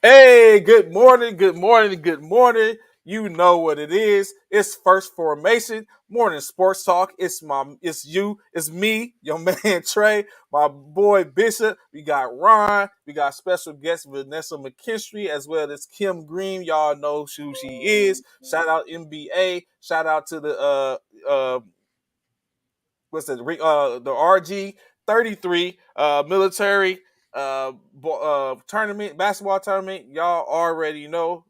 Hey, good morning, good morning, good morning. You know what it is. It's First Formation Morning Sports Talk. It's you, it's me, your man Trey, my boy Bishop. We got Ron, we got special guest Vanessa McKinstry, as well as Kim Greene. Y'all know who she is. Shout out NBA. Shout out to the the RG 33 military tournament, basketball tournament. Y'all already know.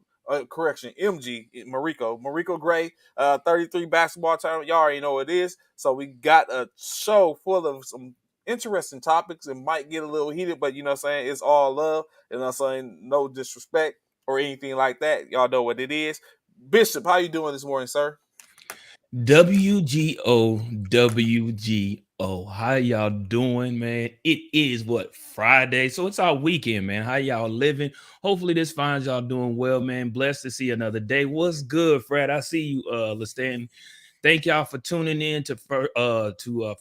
Correction, MG Mariko Gray 33 basketball tournament. Y'all already know what it is. So we got a show full of some interesting topics. It might get a little heated, but you know what I'm saying, it's all love. You know what I'm saying, no disrespect or anything like that. Y'all know what it is. Bishop, how you doing this morning, sir? WGO, WGO. How y'all doing, man? It is what, Friday. So it's our weekend, man. How y'all living? Hopefully this finds y'all doing well, man. Blessed to see another day. What's good, Fred? I see you, Listan. Thank y'all for tuning in to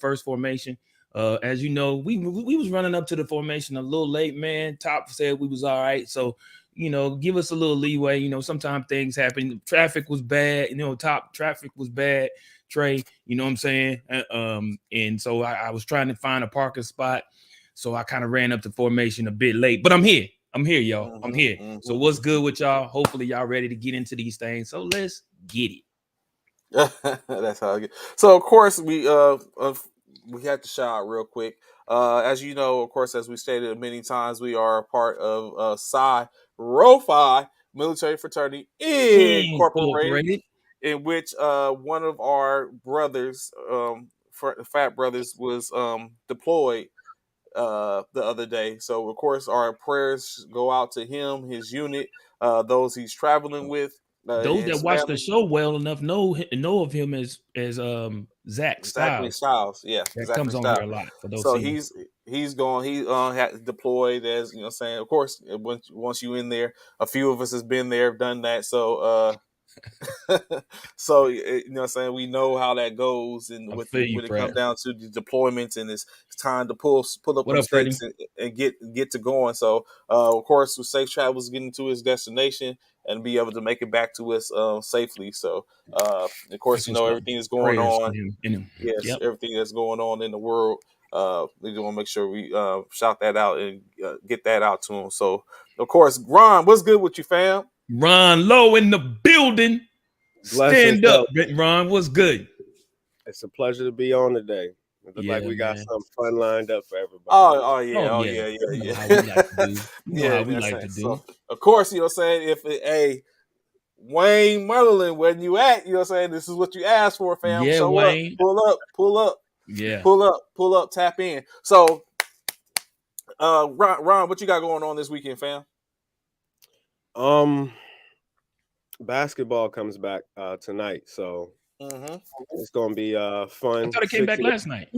First Formation. As you know, we was running up to the formation a little late, man. Top said we was all right. So give us a little leeway. Sometimes things happen. Traffic was bad. Top traffic was bad. Trey, you know what I'm saying? And so I was trying to find a parking spot. So I kind of ran up to formation a bit late, but I'm here. I'm here, y'all. I'm here. So what's good with y'all? Hopefully y'all ready to get into these things. So let's get it. That's how I get. So of course we had to shout out real quick. As you know, of course, as we stated many times, we are a part of Psi Rho Phi Military Fraternity Incorporated, Incorporated. in which one of our brothers, Fat Brothers, was deployed the other day. So of course, our prayers go out to him, his unit, those he's traveling with, Those that his watch the family. show well enough know of him as Zach Zachary Styles. Styles, yeah, That Zachary comes on here Styles. a lot for those So seeing. he's going. He had deployed, as you know, saying. Of course, once you in there, a few of us has been there, done that. So so you know what I'm saying, we know how that goes, and I with feel you, when it Fred. comes down to the deployments, and it's time to pull up What them up, Freddie? stakes and get to going. So of course, with safe travels, getting to his destination and be able to make it back to us safely. So of course, That's you what's know, up. everything is going Prayers to on. him in him. Yes, Yep. everything that's going on in the world. We just want to make sure we shout that out and get that out to him. So, of course, Ron, what's good with you, fam? Ron Loe in the building. Blessings, Stand up, fellas. Ron. What's good? It's a pleasure to be on today. It looks like Yeah, we got man. something fun lined up for everybody Oh, today. yeah, Oh oh yeah. yeah, yeah, You know how we yeah, like to do. You know yeah. how You know we what I'm like saying? to do. So, of course, you know what I'm saying. If hey, Wayne Merlin, when you at, you know what I'm saying. This is what you asked for, fam. Yeah, Show up, Wayne. pull up, pull up, Yeah. pull up, tap in. So, Ron, what you got going on this weekend, fam? Um, Basketball comes back tonight, so Mm-hmm. it's gonna be I fun. thought it came back Sixers. last night.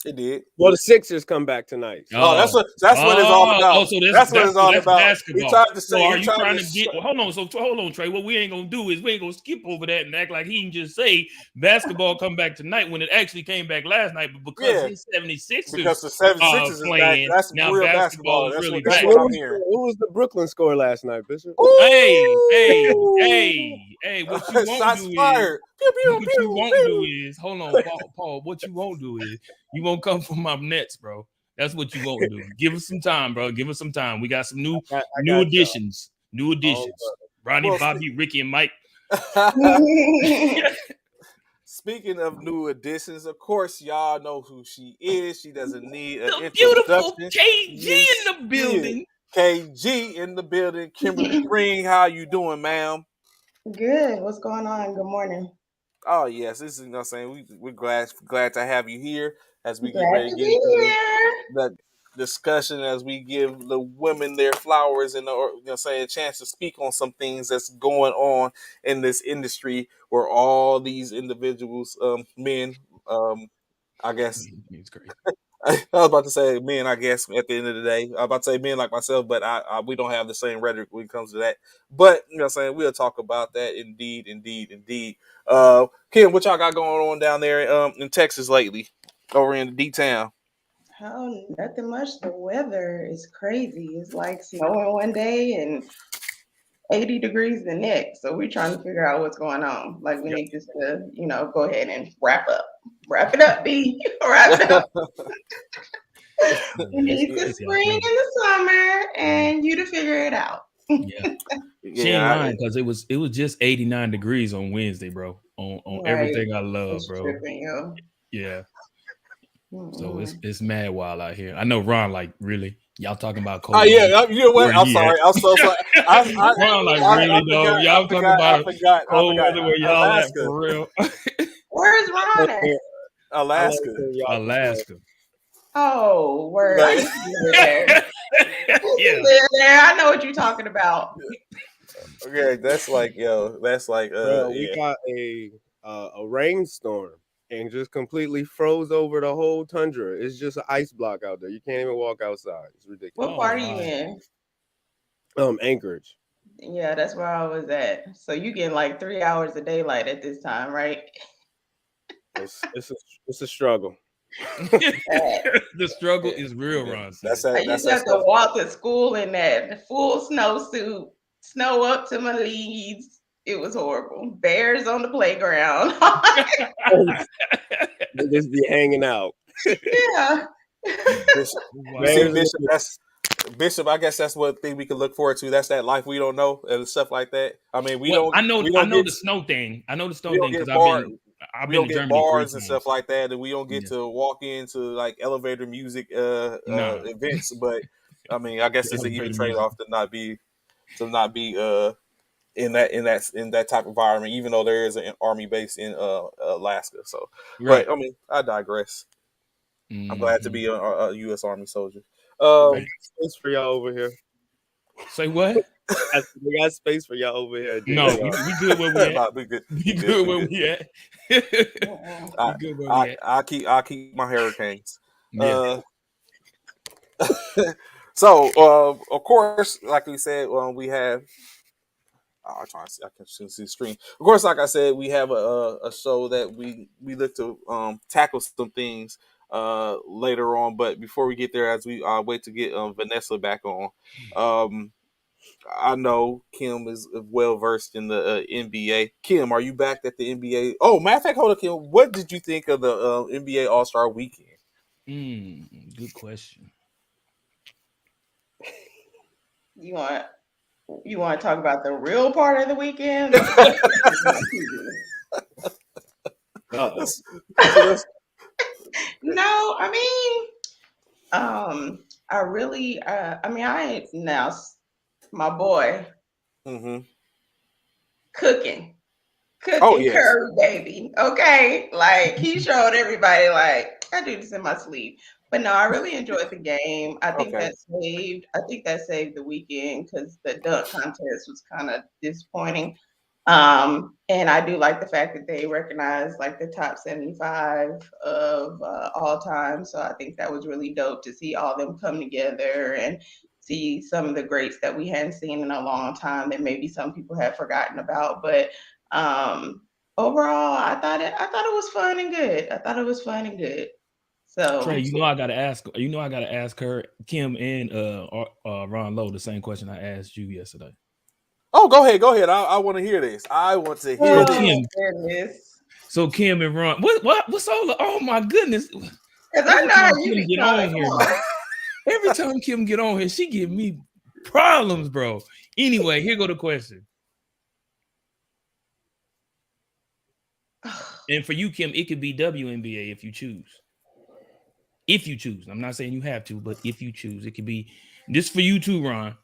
It did. Well, the Sixers come back tonight, Oh, so Oh, that's what it's all about. so that's That's what that's it's so all that's about. He basketball. tried to So say. are He you tried trying to. to get? Well, hold on. So hold on, Trey. What we ain't gonna do is we ain't gonna skip over that and act like he can just say basketball come back tonight when it actually came back last night. But because Yeah, his 76ers because the 76ers is back. playing That's now, real basketball basketball. is That's really what So that's back. what what I'm was hearing. what was the Brooklyn score last night, Bishop? Hey, what you Ooh! won't do Shots is fired. Pew pew what you pew won't do pew. is hold on, Paul. What you won't do is you won't come from my nets, bro. That's what you won't do. Give us some time, bro. Give us some time. We got some I new got y'all. additions. New All additions. Ronnie, Well, Bobby, Ricky, and Mike. speaking of new additions, of course, y'all know who she is. She doesn't need an The beautiful introduction. KG in Yes, the yeah. building. KG in the building. Kimberly Greene, how you doing, ma'am? Good. What's going on? Good morning. Oh yes, this is, you know what I'm saying, we're glad to have you here as we get Glad ready to to get be into here. the discussion, as we give the women their flowers and or, you know, say a chance to speak on some things that's going on in this industry where all these individuals, men, I guess It's crazy. I was about to say men, I guess, at the end of the day. I was about to say men like myself, but I we don't have the same rhetoric when it comes to that. But, you know what I'm saying, we'll talk about that indeed, indeed, indeed. Kim, what y'all got going on down there in Texas lately? Over in the D town. Oh, nothing much. The weather is crazy. It's like snowing one day and 80 degrees the next. So we're trying to figure out what's going on. Like we need just to, go ahead and wrap up. Wrap it up, B. Wrap it up. We need the spring and the summer and you to figure it out. Yeah. She ain't lying because it was just 89 degrees on Wednesday, bro. On Right. everything I love, It's bro. tripping, yo. Yeah. So it's mad wild out here. I know Ron, like, really? Y'all talking about cold? Oh yeah, you know what? I'm sorry. I'm so sorry. Ron, like, really though? Y'all talking about cold weather where y'all Alaska. at for real? Where's Ron at? Alaska. Oh, word. I used to live there. I know what you're talking about. Okay, that's like, we got a rainstorm and just completely froze over the whole tundra. It's just an ice block out there. You can't even walk outside. It's ridiculous. What part are you in? Anchorage. Yeah, that's where I was at. So you get like 3 hours of daylight at this time, right? It's a struggle. The struggle is real, Ron. I used to have to walk to school in that full snowsuit, snow up to my knees. It was horrible. Bears on the playground. They just be hanging out. Yeah. Bishop, I guess that's one thing we can look forward to. That's that life we don't know and stuff like that. I mean, I know the snow thing. I know the snow thing because I've been to Germany bars and stuff like that, and we don't get to walk into like elevator music events. But I mean, I guess it's an even trade off to not be in that type of environment, even though there is an army base in Alaska. So, right. But I mean, I digress. I'm glad to be a U.S. Army soldier. Space for y'all over here. Say what? We got space for y'all over here. No, we good where we at. We good where we at. I'll keep my hurricanes. Yeah. So, of course, like we said, we have. I'm trying to see. I can see the screen. Of course, like I said, we have a show that we look to tackle some things later on. But before we get there, as we wait to get Vanessa back on, I know Kim is well versed in the NBA. Kim, are you back at the NBA? Oh, matter of fact, hold on, Kim. What did you think of the NBA All-Star Weekend? Good question. You want to talk about the real part of the weekend? No, I mean, I really, I now my boy cooking curry, baby. Okay, like he showed everybody, like I do this in my sleep. But no, I really enjoyed the game. I think that saved the weekend because the dunk contest was kind of disappointing. And I do like the fact that they recognized like the top 75 of all time. So I think that was really dope to see all them come together and see some of the greats that we hadn't seen in a long time that maybe some people had forgotten about. But overall, I thought it was fun and good. So Trey, I gotta ask her, Kim and Ron Loe, the same question I asked you yesterday. Oh, go ahead. I want to hear this. I want to hear this. So Kim and Ron, what's all? Oh my goodness! Because I know how you get on here. Every time Kim get on here, she give me problems, bro. Anyway, here go the question. And for you, Kim, it could be WNBA if you choose. If you choose, I'm not saying you have to, but if you choose, it could be this for you too, Ron.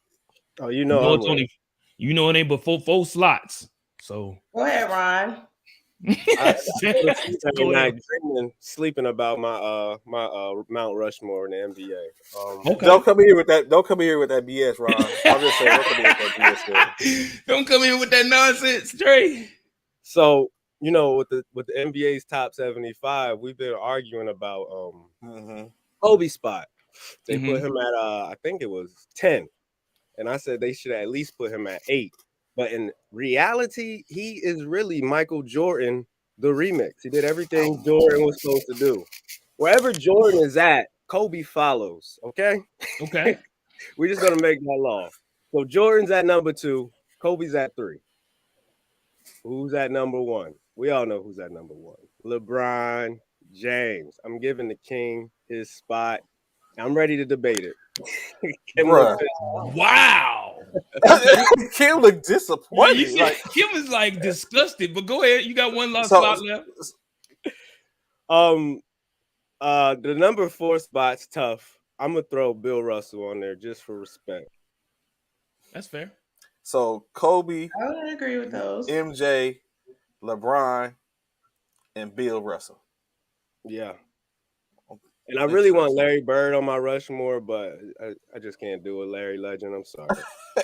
Oh, it's only, it ain't but four slots. So go ahead, Ron. Sleeping about my Mount Rushmore in the NBA. Okay. Don't come here with that. Don't come here with that BS, Ron. I'm just saying, don't come here with that BS. Don't come in with that nonsense, Trey. So with the NBA's top 75, we've been arguing about Kobe's spot. They put him at I think it was 10, and I said they should at least put him at 8. But in reality, he is really Michael Jordan, the remix. He did everything Jordan was supposed to do. Wherever Jordan is at, Kobe follows. Okay. Okay. We're just gonna make that law. So Jordan's at number 2, Kobe's at 3. Who's at number 1? We all know who's at number 1. LeBron James. I'm giving the king his spot. I'm ready to debate it. Bruh. Wow. Kim looked disappointed. You see, Kim is like disgusted. But go ahead. You got one last slot left. The number 4 spot's tough. I'm gonna throw Bill Russell on there just for respect. That's fair. So Kobe, I would agree with those. MJ, LeBron, and Bill Russell. Yeah. And I really want Larry Bird on my Rushmore, but I just can't do it. Larry Legend, I'm sorry.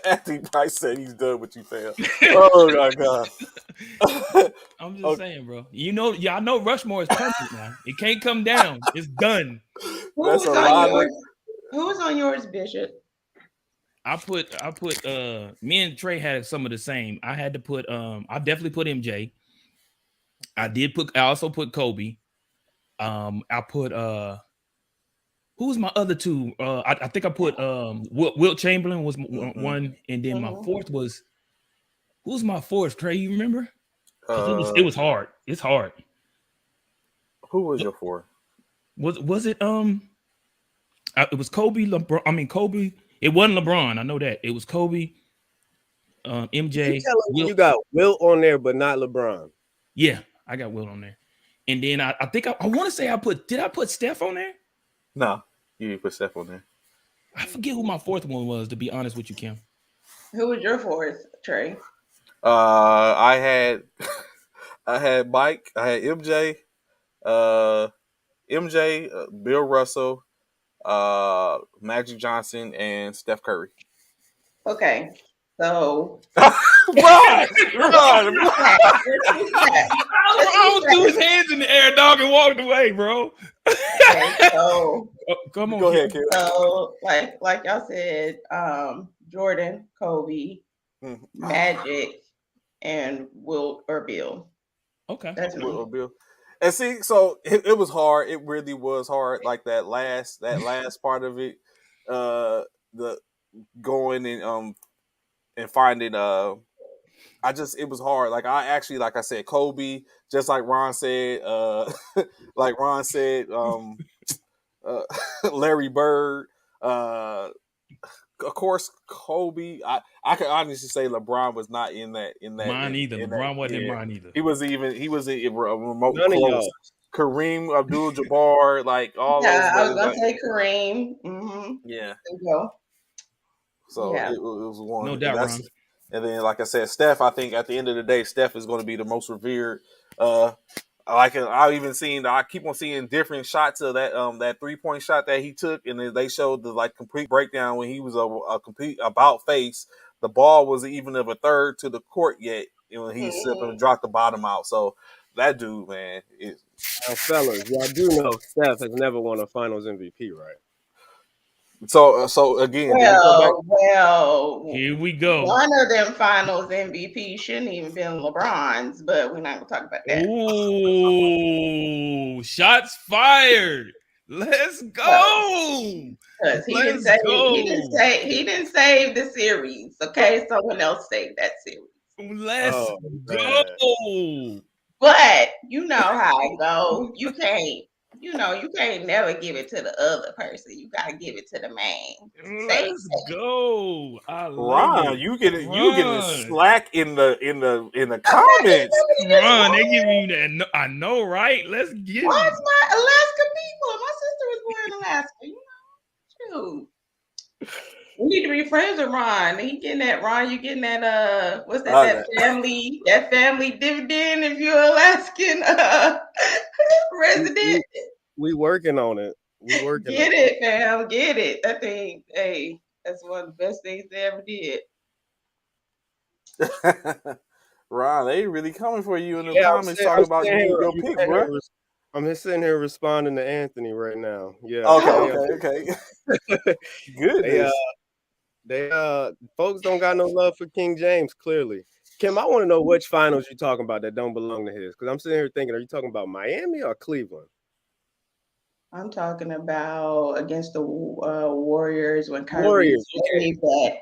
Anthony Price said he's done what you failed. Oh my God. I'm just saying, bro. Y'all know Rushmore is perfect now. It can't come down. It's done. Who's on yours, Bishop? I put me and Trey had some of the same. I had to put I definitely put MJ. I also put Kobe. I put who's my other 2? I think I put Wilt Chamberlain was one, and then my 4th was who's my 4th, Trey? You remember? It was hard. It's hard. Who was your 4? Was it it was Kobe, LeBron. I mean Kobe. It wasn't LeBron. I know that. It was Kobe, MJ. You got Wilt on there, but not LeBron. Yeah, I got Wilt on there. And then I think I want to say did I put Steph on there? No, you didn't put Steph on there. I forget who my 4th one was, to be honest with you, Kim. Who was your 4th, Trey? I had Mike, I had MJ, Bill Russell, Magic Johnson, and Steph Curry. Okay, so Ron. I threw his hands in the air, dog, and walked away, bro. Okay, so come on, go ahead, Kim. So like y'all said, Jordan, Kobe, Magic, and Wilt or Bill. Okay, that's me. Wilt or Bill. And see, so it was hard. It really was hard. Like that last part of it, the going and finding it was hard. Like I actually, like I said, Kobe, just like Ron said, Larry Bird, of course, Kobe. I can honestly say LeBron was not in that. Mine either. LeBron wasn't in mine either. He was a remote close. Kareem Abdul-Jabbar, like all those. I was gonna say Kareem. Mm-hmm. Yeah. There you go. So it was one. No doubt, Ron. And then, like I said, Steph. I think at the end of the day, Steph is going to be the most revered. I keep on seeing different shots of that 3-point shot that he took, and then they showed the complete breakdown when he was a complete about face. The ball wasn't even of a third to the court yet, when he slipped and dropped the bottom out. So that dude, man, is. Now, fellas, y'all do know Steph has never won a Finals MVP, right? So again, well, here we go. One of them Finals MVP shouldn't even been LeBron's, but we're not gonna talk about that. Ooh, shots fired! Let's go. Because he didn't save the series. Okay, someone else saved that series. Let's go. But you know how it goes. You can't never give it to the other person. You gotta give it to the man. Let's go. Ron, you getting slack in the comments. Ron, they give you that. I know, right? Let's get it. What's my Alaska people? My sister was born in Alaska. Shoot. We need to be friends with Ron. He getting that, Ron. You getting that? What's that? That family dividend if you're Alaskan resident. We working on it. We working. Get it, fam. Get it. That thing. Hey, that's one of the best things they ever did. Ron, they really coming for you in the comments talking about your pick, bro. I'm just sitting here responding to Anthony right now. Yeah. Okay. Goodness. They folks don't got no love for King James, clearly. Kim, I want to know which finals you're talking about that don't belong to his. Because I'm sitting here thinking, are you talking about Miami or Cleveland? I'm talking about against the Warriors when Kyrie saved that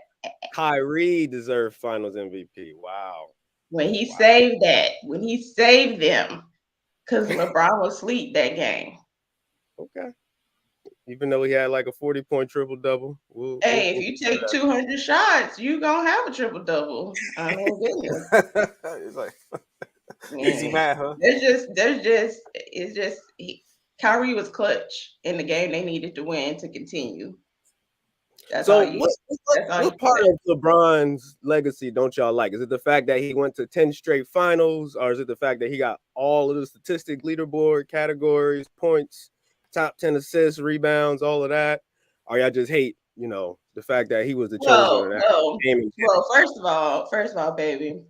Kyrie deserved Finals MVP. Wow. When he saved them, because LeBron was asleep that game. Okay. Even though he had like a 40-point triple-double. Hey, if you take 200 shots, you gonna have a triple-double. I mean, goodness. It's like easy math, huh? Kyrie was clutch in the game they needed to win to continue. What part of LeBron's legacy don't y'all like? Is it the fact that he went to 10 straight finals, or is it the fact that he got all of the statistic leaderboard categories, points, top 10 assists, rebounds, all of that? Or y'all just hate, the fact that he was the chosen one? Well, first of all, baby,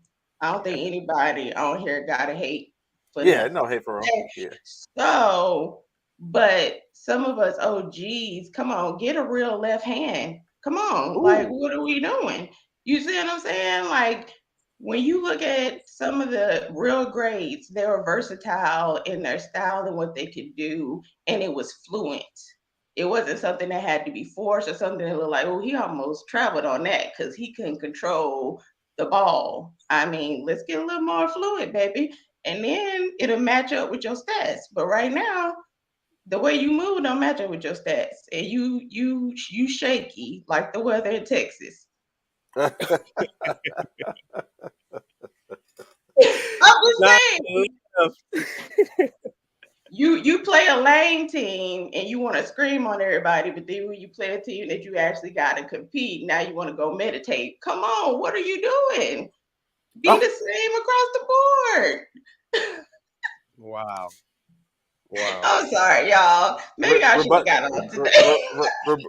I don't think anybody on here gotta hate for nothing. No hate for him. Yeah. So, but some of us OGs, come on, get a real left hand. Come on. Ooh. Like, what are we doing? You see what I'm saying? Like, when you look at some of the real greats, they were versatile in their style and what they could do, and it was fluent. It wasn't something that had to be forced or something that looked like, oh, he almost traveled on that because he couldn't control the ball. I mean, let's get a little more fluid, baby. And then it'll match up with your stats. But right now, the way you move don't match up with your stats. And you shaky like the weather in Texas. I'm just saying. You play a lame team and you want to scream on everybody, but then when you play a team that you actually got to compete, now you want to go meditate. Come on, what are you doing? Be the same across the board. Wow. I'm sorry, y'all. Maybe I should have got on today.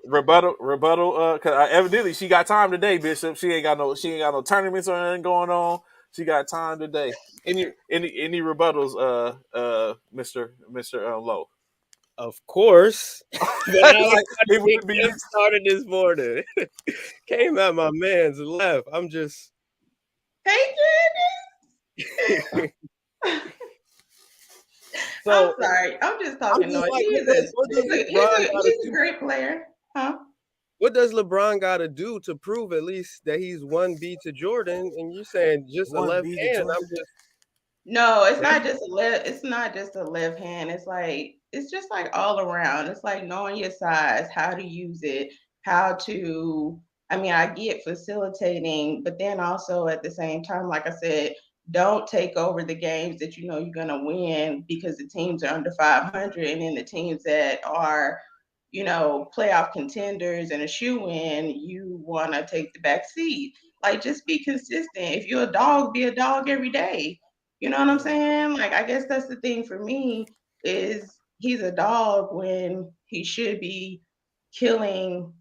Rebuttal. Cause evidently she got time today, Bishop. She ain't got no tournaments or anything going on. She got time today. Any rebuttals, Mr. Lowe? Of course. It would be started this morning. Came at my man's left. I'm just. Hey, Candace. So, I'm sorry. I'm just talking noise. He's a great player. Huh? What does LeBron got to do to prove at least that he's 1B to Jordan? And you're saying just a left hand. No, it's not just a left hand. It's just like all around. It's like knowing your size, how to use it, I get facilitating, but then also at the same time, like I said, don't take over the games that you know you're gonna win because the teams are under 500, and then the teams that are, playoff contenders and a shoe-in, you want to take the back seat. Like, just be consistent. If you're a dog, be a dog every day. You know what I'm saying? Like, I guess that's the thing for me is he's a dog when he should be killing,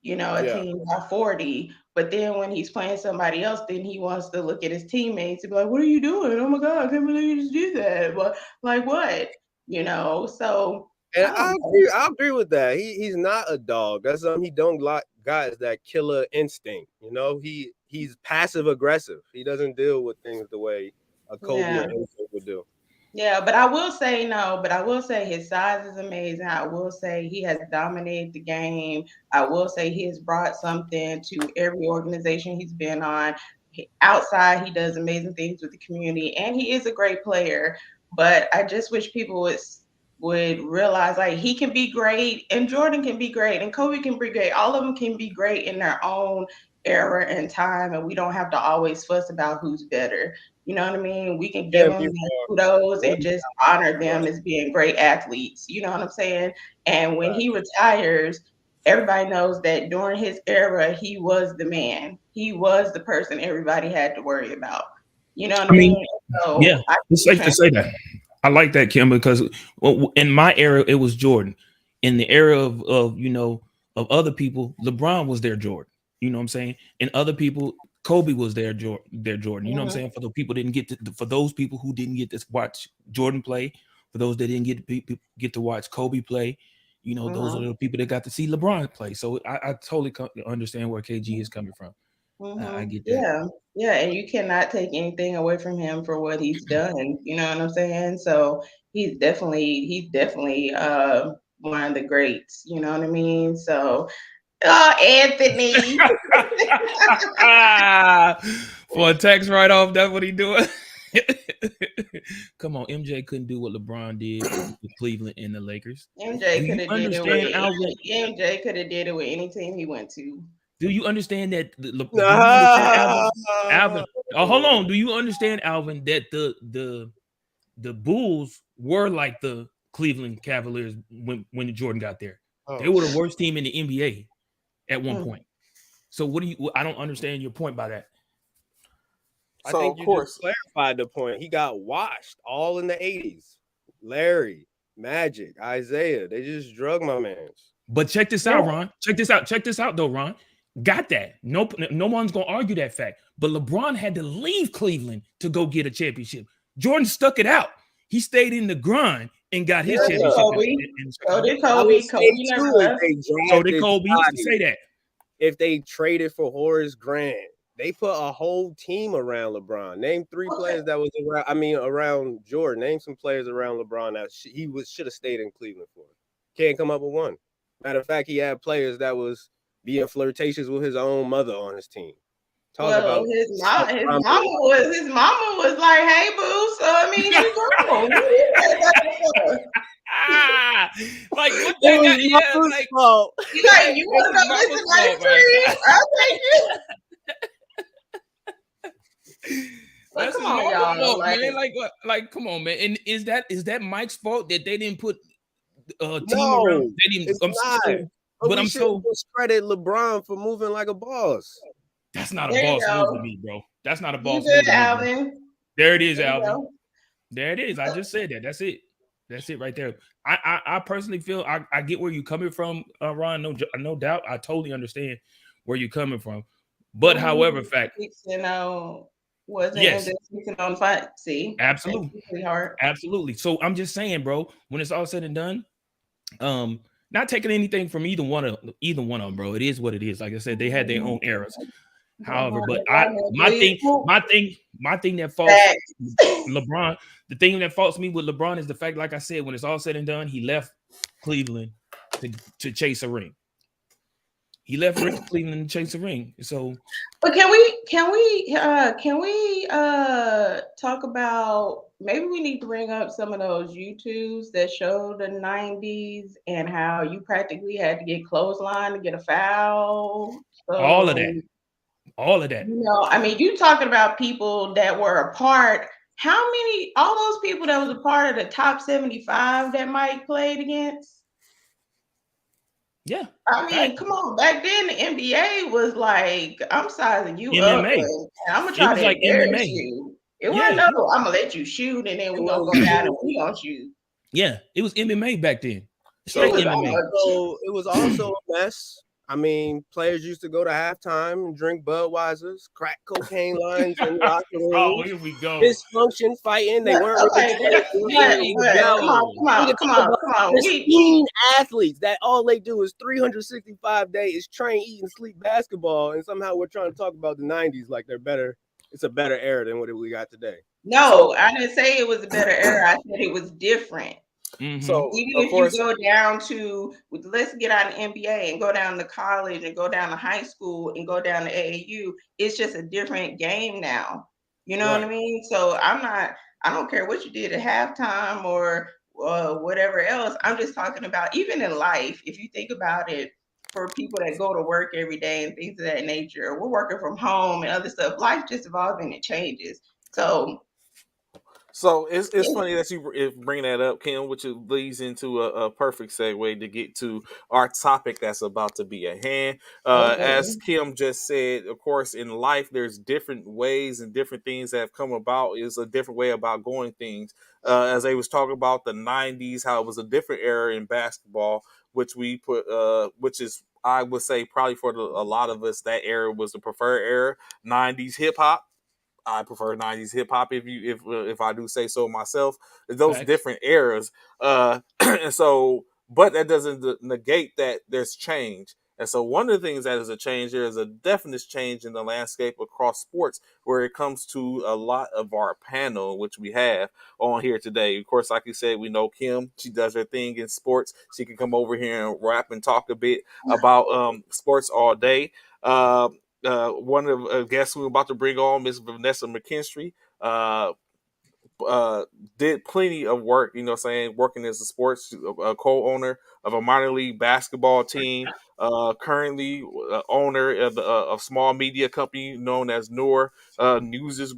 a team by 40. But then when he's playing somebody else, then he wants to look at his teammates and be like, what are you doing? Oh my God, I can't believe you just did that. But like what? So. And I agree with that. He's not a dog. That's something he don't got is that killer instinct. He's passive aggressive. He doesn't deal with things the way a Kobe or Enzo would do. Yeah, but I will say his size is amazing. I will say he has dominated the game. I will say he has brought something to every organization he's been on. Outside, he does amazing things with the community, and he is a great player. But I just wish people would realize, like, he can be great, and Jordan can be great, and Kobe can be great. All of them can be great in their own era and time, and we don't have to always fuss about who's better. You know what I mean? We can give them kudos and just honor them as being great athletes. You know what I'm saying? And when he retires, everybody knows that during his era, he was the man. He was the person everybody had to worry about. You know what I mean? So yeah, it's safe to say that. I like that, Kim, because in my era, it was Jordan. In the era of other people, LeBron was their Jordan. You know what I'm saying? And other people, Kobe was their Jordan. You know what I'm saying? For the people for those people who didn't get to watch Jordan play, for those that didn't get to watch Kobe play, those are the people that got to see LeBron play. So I totally understand where KG is coming from. I get that. Yeah, and you cannot take anything away from him for what he's done. You know what I'm saying? So he's definitely one of the greats. You know what I mean? So, Anthony. For a tax write-off, that's what he doing. Come on, MJ couldn't do what LeBron did with Cleveland and the Lakers. MJ could have did it with MJ could have did it with any team he went to. Do you understand that? Do you understand, Alvin? Hold on. Do you understand, Alvin, that the Bulls were like the Cleveland Cavaliers when Jordan got there? They were the worst team in the NBA at one point. So what do you? I don't understand your point by that. So I think you just clarified the point. He got washed all in the 80s. Larry, Magic, Isaiah, they just drug my mans. But check this out, Ron. Check this out, though, Ron. Got that. No one's gonna argue that fact. But LeBron had to leave Cleveland to go get a championship. Jordan stuck it out. He stayed in the grind and got his championship. So did Kobe. So did Kobe. He used to say that. If they traded for Horace Grant, they put a whole team around LeBron. Name 3 players that was around Jordan. Name some players around LeBron that he should have stayed in Cleveland for. Can't come up with one. Matter of fact, he had players that was being flirtatious with his own mother on his team. His mama was like, "Hey, boo." So I mean, you go. Like what that got? Yeah, like you want to go listen to my stream? I'll take it. But come on, y'all. Like, come on, man. And is that Mike's fault that they didn't put team no, around? They didn't. I'm so discredit LeBron for moving like a boss. That's not a boss move to me, bro. That's not a boss move. Good, Alvin. There it is, Alvin. There it is. I just said that. That's it. That's it right there. I personally feel I get where you're coming from, Ron. No doubt. I totally understand where you're coming from. But however, wasn't yes. On fight. See, absolutely, hard. Absolutely. So I'm just saying, bro, when it's all said and done, not taking anything from either one of them, bro. It is what it is. Like I said, they had their own eras. However, but my thing that faults LeBron, the thing that faults me with LeBron is the fact, like I said, when it's all said and done, he left Cleveland to chase a ring. He left Cleveland to chase a ring. So, but can we talk about, maybe we need to bring up some of those YouTubes that show the 90s and how you practically had to get clothesline to get a foul. So, all of that. You know, I mean, you talking about people that were a part. How many? All those people that was a part of the top 75 that Mike played against. Yeah, I mean, come on. Back then, the NBA was like, I'm sizing you up, and I'm gonna try to embarrass you. It wasn't no, I'm gonna let you shoot, and then we're gonna go down and we gonna shoot. Yeah, it was MMA back then. Straight MMA. So it was also a mess. I mean, players used to go to halftime and drink Budweisers, crack cocaine lines in the locker room. Oh, here we go. Dysfunction, fighting. They weren't. Come on. Pristine athletes that all they do is 365 days train, eat, and sleep basketball, and somehow we're trying to talk about the 90s like they're better. It's a better era than what we got today. No, I didn't say it was a better era. I said it was different. Mm-hmm. So even if you go down to, let's get out of NBA and go down to college and go down to high school and go down to AAU, it's just a different game now. You know what I mean? So I don't care what you did at halftime or whatever else. I'm just talking about even in life, if you think about it, for people that go to work every day and things of that nature, we're working from home and other stuff. Life just evolving and changes. So it's funny that you bring that up, Kim, which leads into a perfect segue to get to our topic that's about to be at hand. As Kim just said, of course, in life, there's different ways and different things that have come about. It's a different way about going things. As they was talking about the 90s, how it was a different era in basketball, which we put, which is, I would say, probably for a lot of us, that era was the preferred era. 90s hip hop. I prefer 90s hip hop if I do say so myself. Those different eras. And so, but that doesn't negate that there's change. And so one of the things that is a change, there is a definite change in the landscape across sports where it comes to a lot of our panel, which we have on here today. Of course, like you said, we know Kim. She does her thing in sports. She can come over here and rap and talk a bit about sports all day. one of the guests we're about to bring on, Miss Vanessa McKinstry. Did plenty of work, working as a sports co-owner of a minor league basketball team. Currently owner of a small media company known as Noor News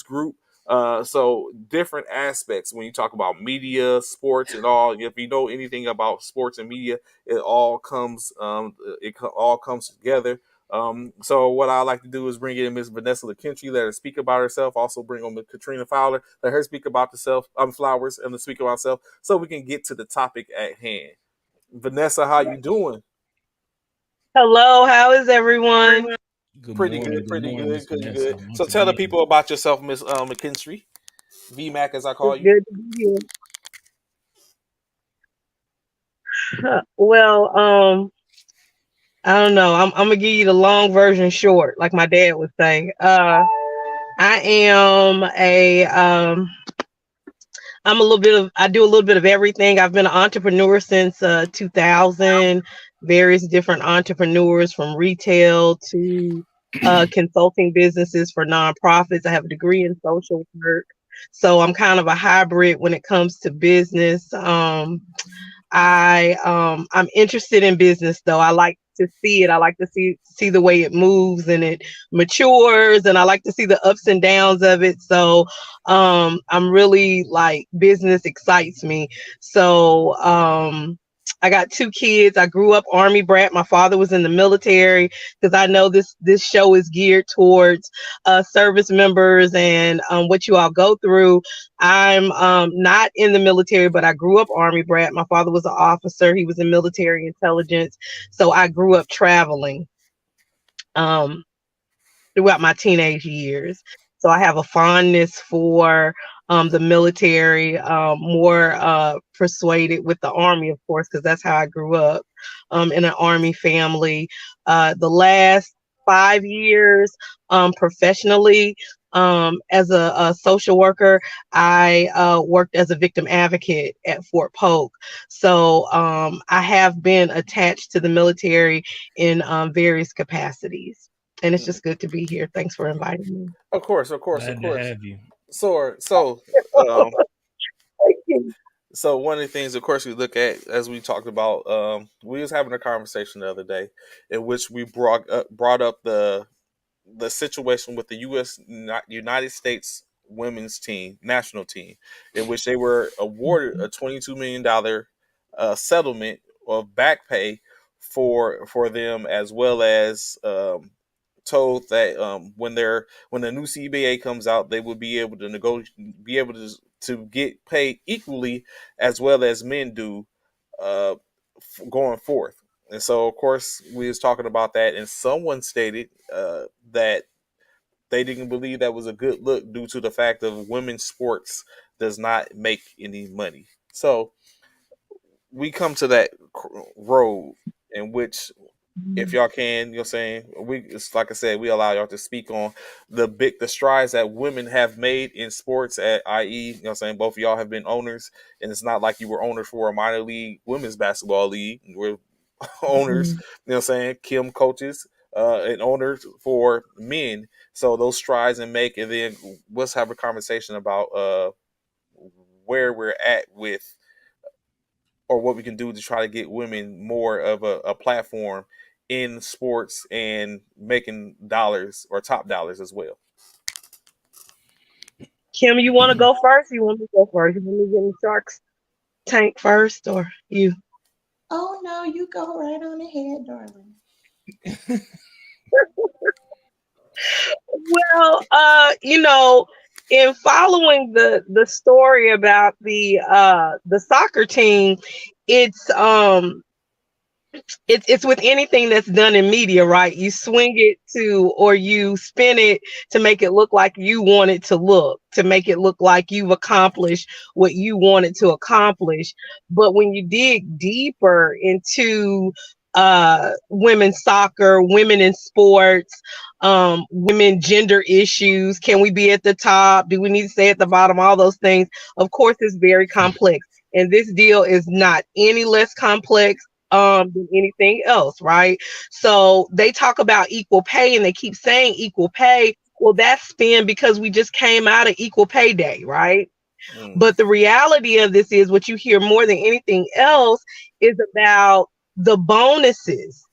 Group. So different aspects when you talk about media, sports, and all. If you know anything about sports and media, it all comes all comes together. So what I like to do is bring in Miss Vanessa McKinstry, let her speak about herself. Also bring on Ms. Katrina Fowler, let her speak about Flowers, and to speak about herself, so we can get to the topic at hand. Vanessa, how you doing? Hello, how is everyone? Pretty good, pretty good, pretty good. So tell the people about yourself, Miss McKinstry, VMAC as I call It's you. good to be here. Well, I don't know. I'm gonna give you the long version short, like my dad would say. I am I do a little bit of everything. I've been an entrepreneur since 2000, various different entrepreneurs from retail to consulting businesses for nonprofits. I have a degree in social work. So I'm kind of a hybrid when it comes to business. I'm interested in business though. I like to see it. I like to see the way it moves and it matures, and I like to see the ups and downs of it. So I'm really like, business excites me. So I got 2 kids. I grew up Army brat. My father was in the military, because I know this show is geared towards service members and what you all go through. I'm not in the military, but I grew up Army brat. My father was an officer. He was in military intelligence. So I grew up traveling throughout my teenage years. So I have a fondness for the military, more persuaded with the Army, of course, because that's how I grew up, in an Army family. The last 5 years, professionally, as a social worker, I worked as a victim advocate at Fort Polk. So I have been attached to the military in various capacities. And it's just good to be here. Thanks for inviting me. Of course. Glad to have you. Um, Thank you. So one of the things, of course, we look at, as we talked about, we was having a conversation the other day in which we brought up the situation with the United States women's team, national team, in which they were awarded a $22 million settlement of back pay for them, as well as told that when the new CBA comes out, they will be able to to get paid equally as well as men do going forth. And so, of course, we was talking about that, and someone stated that they didn't believe that was a good look due to the fact of women's sports does not make any money. So we come to that road in which, if y'all can, it's like I said, we allow y'all to speak on the strides that women have made in sports, at i.e., both of y'all have been owners, and it's not like you were owners for a minor league women's basketball league. We're owners, Kim coaches, and owners for men. So those strides and make, and then let's have a conversation about where we're at with, or what we can do to try to get women more of a platform in sports and making dollars, or top dollars as well. Kim, you want to go first? You want me to go first? You want me to get in the Sharks tank first, or you? Oh no, you go right on ahead, darling. Well, in following the story about the soccer team, it's with anything that's done in media, right? You swing it to, or you spin it to make it look like you want it to look, to make it look like you've accomplished what you wanted to accomplish. But when you dig deeper into women's soccer, women in sports, women gender issues, can we be at the top? Do we need to stay at the bottom? All those things. Of course, it's very complex. And this deal is not any less complex than anything else, right? So they talk about equal pay and they keep saying equal pay. Well, that's spin because we just came out of equal pay day, right? But the reality of this is what you hear more than anything else is about the bonuses.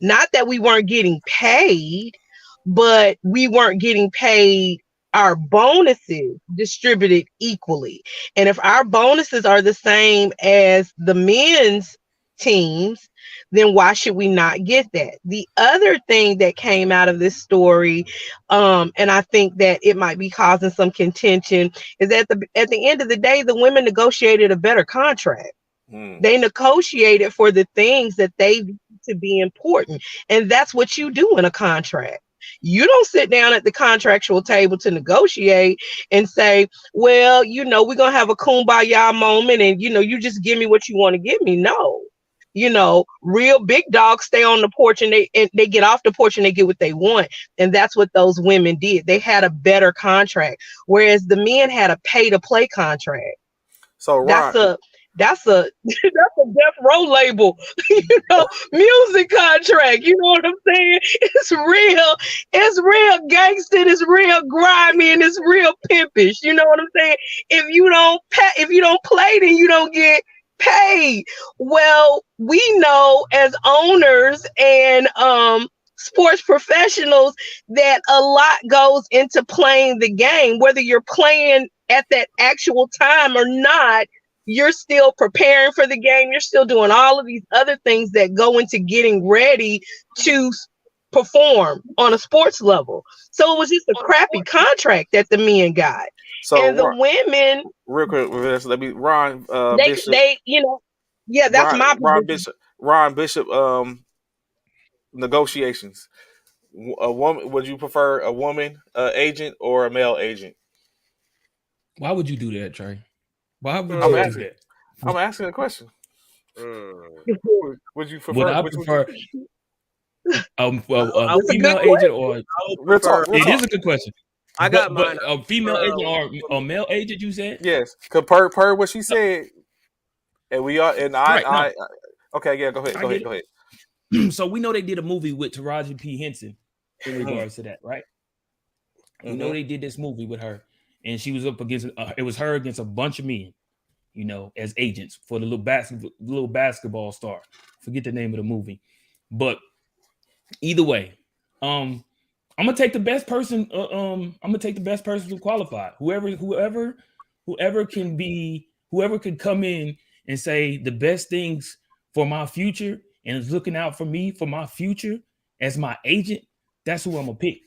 Not that we weren't getting paid, but we weren't getting paid our bonuses distributed equally. And if our bonuses are the same as the men's teams, then why should we not get that? The other thing that came out of this story, and I think that it might be causing some contention, is that at the end of the day, the women negotiated a better contract. They negotiated for the things that they view to be important. And that's what you do in a contract. You don't sit down at the contractual table to negotiate and say, well, we're going to have a kumbaya moment and, you just give me what you want to give me. No. Real big dogs stay on the porch and they get off the porch and they get what they want. And that's what those women did. They had a better contract, whereas the men had a pay to play contract. So Ron, that's a death row label, music contract. You know what I'm saying? It's real gangster, it's real grimy, and it's real pimpish. You know what I'm saying? If you don't play, then you don't get paid. Well, we know as owners and sports professionals that a lot goes into playing the game, whether you're playing at that actual time or not. You're still preparing for the game. You're still doing all of these other things that go into getting ready to perform on a sports level. So it was just a crappy contract that the men got. So and the women, real quick, let me Ron Bishop. That's my position. Ron Bishop negotiations. A woman, would you prefer a woman agent or a male agent? Why would you do that, Trey? Why would you do that? I'm asking a question. Would you prefer? Would I prefer a female agent or? Real talk. It is a good question. I got mine. A female agent or a male agent? You said yes. Per what she said, and we are and I. Right, okay, yeah. Go ahead. So we know they did a movie with Taraji P. Henson in regards to that, right? We know they did this movie with her, and she was up against. It was her against a bunch of men. As agents for the little basketball star. Forget the name of the movie. But either way, I'm gonna take the best person. I'm gonna take the best person to qualify. Whoever could come in and say the best things for my future and is looking out for me for my future as my agent, that's who I'm gonna pick.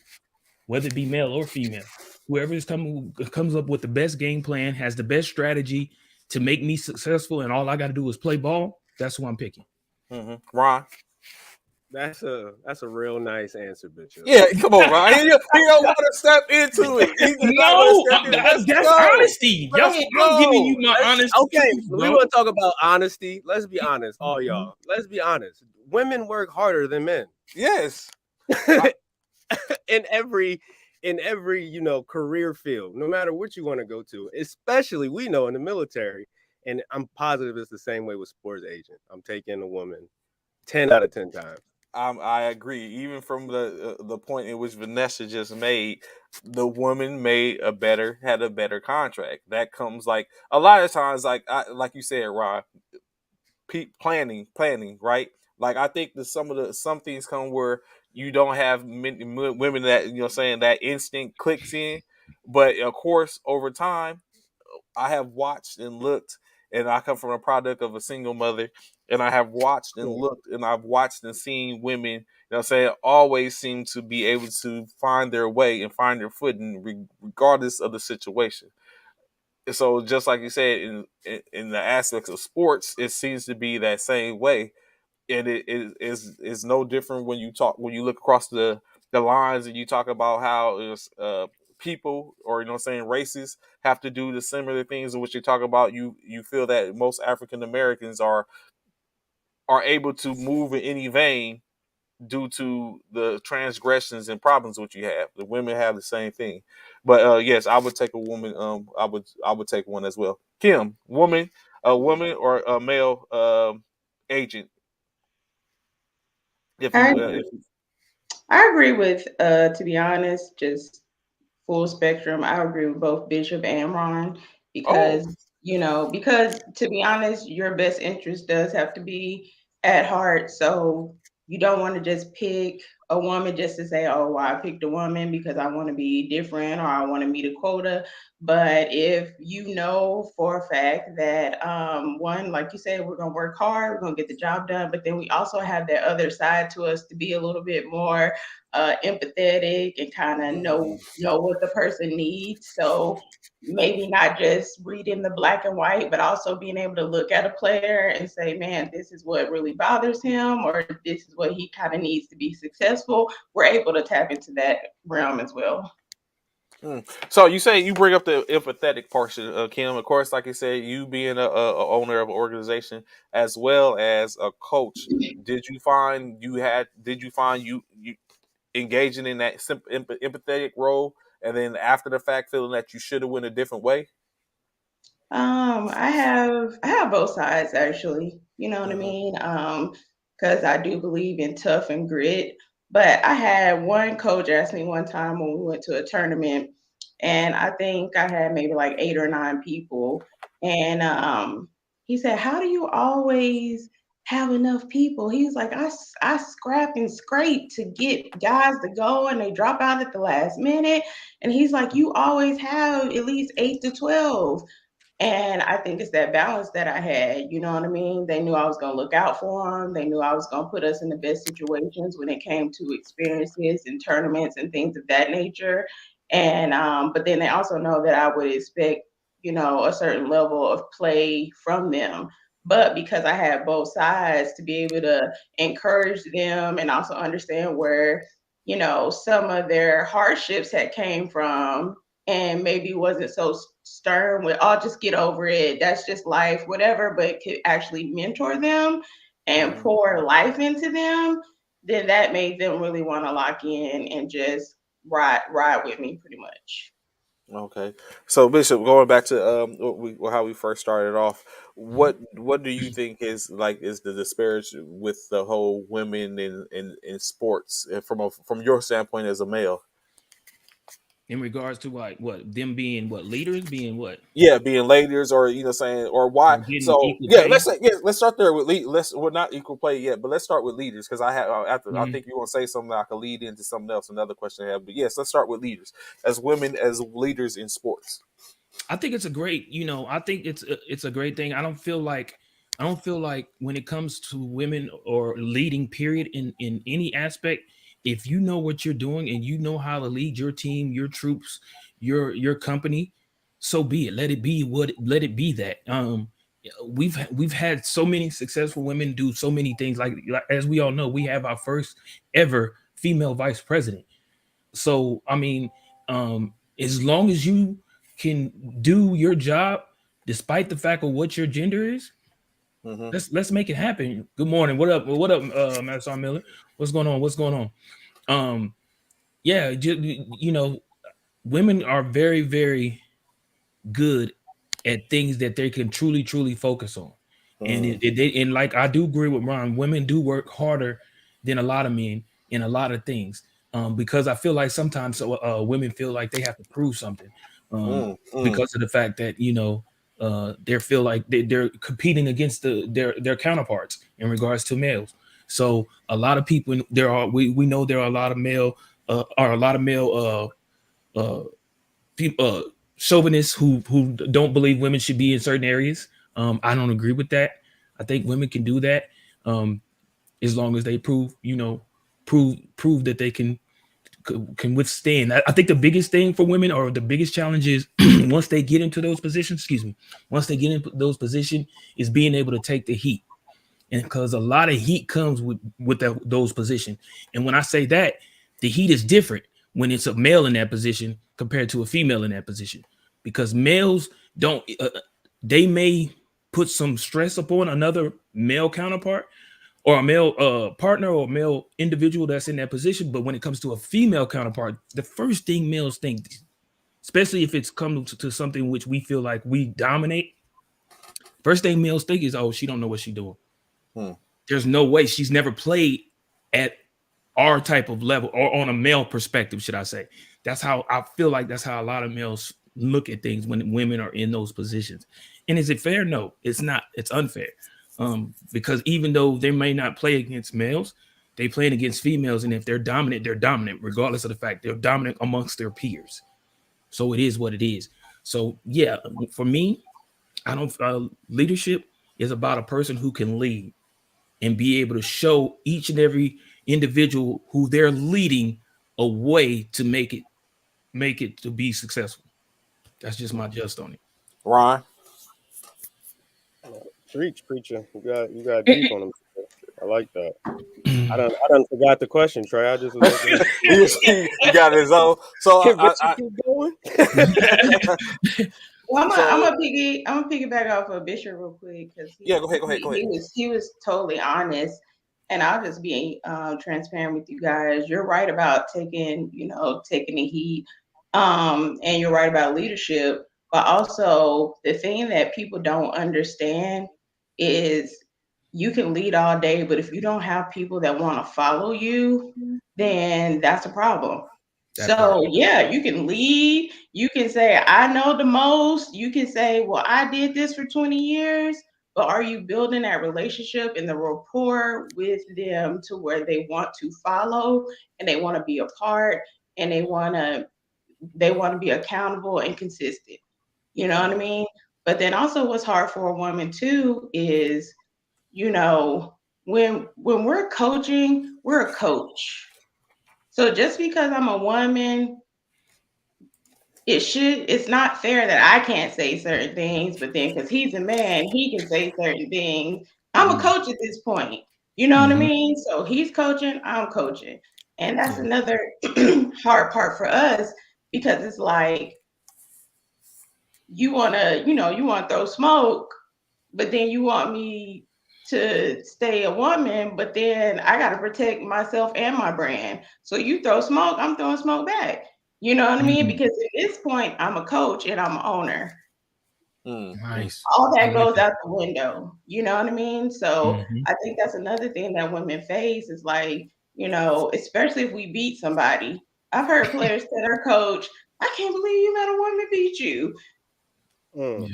Whether it be male or female. Whoever comes up with the best game plan, has the best strategy to make me successful, and all I got to do is play ball. That's who I'm picking. Ron, that's a real nice answer, Bishop. Yeah, come on, Ron. He don't want to step into it. That's honesty. I'm giving you my honesty. Okay, we want to talk about honesty. Let's be honest, all y'all. Let's be honest. Women work harder than men. Yes. in every career field, no matter what you want to go to, especially we know in the military, and I'm positive it's the same way with sports agent. I'm taking a woman 10 out of 10 times. I agree. Even from the point in which Vanessa just made, the woman had a better contract. That comes like a lot of times, like you said, Rod, planning, right? Like I think that some things come where you don't have many women that saying that instinct clicks in, but of course over time, I have watched and looked, and I come from a product of a single mother, and I have watched and looked, and I've watched and seen women, always seem to be able to find their way and find their footing regardless of the situation. So just like you said, in the aspects of sports, it seems to be that same way. And it is no different when you look across the lines and you talk about how people or races have to do the similar things in which you talk about. You feel that most African Americans are able to move in any vein due to the transgressions and problems which you have. The women have the same thing. But yes, I would take a woman. I would take one as well. Kim, a woman or a male agent? I agree with, to be honest, just full spectrum. I agree with both Bishop and Ron Oh. because, because to be honest, your best interest does have to be at heart. So you don't want to just pick a woman just to say, oh, well, I picked a woman because I want to be different or I want to meet a quota. But if you know for a fact that, one, like you said, we're going to work hard, we're going to get the job done, but then we also have that other side to us to be a little bit more empathetic and kind of know what the person needs. So maybe not just reading the black and white, but also being able to look at a player and say, man, this is what really bothers him, or this is what he kind of needs to be successful. We're able to tap into that realm as well. So you say you bring up the empathetic portion, Kim. Of course, like you said, you being a owner of an organization as well as a coach, did you find you engaging in that empathetic role, and then after the fact, feeling that you should have went a different way? I have both sides actually. You know what I mean? Because I do believe in tough and grit. But I had one coach ask me one time when we went to a tournament, and I think I had maybe like 8 or 9 people, and he said, "How do you always have enough people?" He was like, "I scrap and scrape to get guys to go, and they drop out at the last minute." And he's like, "You always have at least 8 to 12." And I think it's that balance that I had. You know what I mean? They knew I was going to look out for them. They knew I was going to put us in the best situations when it came to experiences and tournaments and things of that nature. And but then they also know that I would expect, a certain level of play from them. But because I had both sides to be able to encourage them and also understand where, some of their hardships had came from and maybe wasn't so stern with, "I'll just get over it. That's just life," whatever, but could actually mentor them and pour life into them, then that made them really want to lock in and just ride with me pretty much. Okay, so Bishop, going back to how we first started off, what do you think is the disparage with the whole women in sports, from your standpoint as a male? In regards to what them being leaders, being what? Yeah, being leaders, or saying, or why. Or getting So equal yeah, pay. let's start there with lead. We're not equal play yet, but let's start with leaders, because I have after I Mhm. think you want to say something that I can lead into something else, another question I have. But yes, let's start with leaders, as women as leaders in sports. I think it's a great, I think it's a great thing. I don't feel like when it comes to women or leading period in any aspect, if you know what you're doing and you know how to lead your team, your troops, your company, so be it. Let it be that. We've had so many successful women do so many things, like as we all know, we have our first ever female vice president. So I mean, as long as you can do your job, despite the fact of what your gender is, let's make it happen. Good morning. What up? What up, Master Miller? What's going on? What's going on? Yeah, women are very, very good at things that they can truly focus on. And and like I do agree with Ron, women do work harder than a lot of men in a lot of things. Because I feel like sometimes women feel like they have to prove something, because of the fact that they feel like they're competing against their counterparts in regards to males. So a lot of people, we know there are a lot of male uh, chauvinists who don't believe women should be in certain areas. I don't agree with that. I think women can do that, as long as they prove that they can withstand. I think the biggest thing for women, or the biggest challenge, is once they get into those positions. Excuse me. Once they get into those positions, is being able to take the heat, and because a lot of heat comes with those positions. And when I say that, the heat is different when it's a male in that position compared to a female in that position, because males don't. They may put some stress upon another male counterpart, or a male partner, or a male individual that's in that position. But when it comes to a female counterpart, the first thing males think, especially if it's come to something which we feel like we dominate, first thing males think is, oh, she don't know what she's doing. There's no way, she's never played at our type of level, or on a male perspective, should I say. That's how I feel like that's how a lot of males look at things when women are in those positions. And is it fair? No, it's not. It's unfair. Because even though they may not play against males, they playing against females. And if they're dominant, regardless of the fact they're dominant amongst their peers. So it is what it is. So yeah, for me, I don't leadership is about a person who can lead and be able to show each and every individual who they're leading a way to make it to be successful. That's just my just on it. Ron? Preacher. You got deep on him. I like that. I done forgot the question, Trey. I just was he got his own. So I keep going. Well, I'm gonna piggyback off of Bishop real quick because go ahead. He was totally honest, and I'll just be transparent with you guys. You're right about taking the heat, and you're right about leadership. But also, the thing that people don't understand is you can lead all day, but if you don't have people that want to follow you, then that's a problem. Yeah, you can lead. You can say, I know the most. You can say, well, I did this for 20 years. But are you building that relationship and the rapport with them to where they want to follow and they want to be a part and they want to be accountable and consistent? You know what I mean? But then also what's hard for a woman too is, when we're coaching, we're a coach. So just because I'm a woman, it's not fair that I can't say certain things, but then because he's a man, he can say certain things. I'm a coach at this point. You know what I mean? So he's coaching, I'm coaching. And that's another hard part for us because it's like you wanna throw smoke, but then you want me to stay a woman, but then I got to protect myself and my brand. So you throw smoke, I'm throwing smoke back. You know what I mean? Because at this point, I'm a coach and I'm an owner. Nice. All that goes out the window. You know what I mean? So I think that's another thing that women face is like, especially if we beat somebody. I've heard players tell their coach, I can't believe you let a woman beat you. Yeah.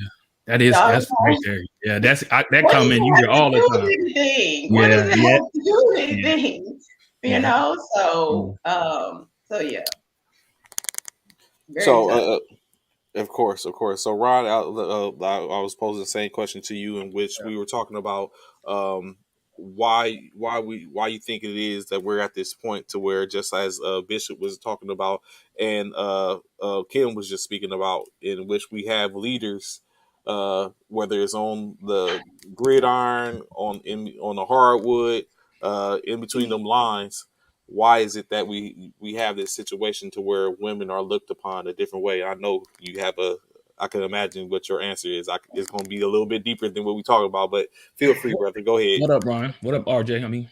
That's right there. Yeah, that comment you hear all the time. What does it have to do with anything? You know, so yeah. So of course. So Ron, I was posing the same question to you, in which we were talking about why you think it is that we're at this point to where, just as Bishop was talking about and Kim was just speaking about, in which we have leaders, whether it's on the gridiron, on the hardwood, in between them lines. Why is it that we have this situation to where women are looked upon a different way? I know you have I can imagine what your answer is. It's going to be a little bit deeper than what we talk about, but feel free, brother. Go ahead. What up, Ryan? What up, RJ? I mean,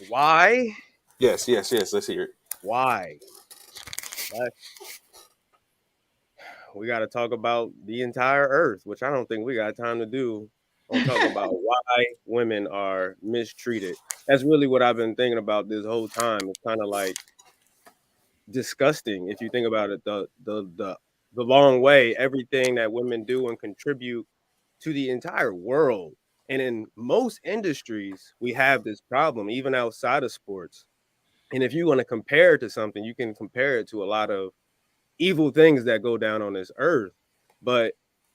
why? Yes. Let's hear it. Why? We got to talk about the entire earth, which I don't think we got time to do. I'm talking about why women are mistreated. That's really what I've been thinking about this whole time. It's kind of like disgusting if you think about it. The long way, everything that women do and contribute to the entire world. And in most industries, we have this problem, even outside of sports. And if you want to compare it to something, you can compare it to a lot of evil things that go down on this earth. But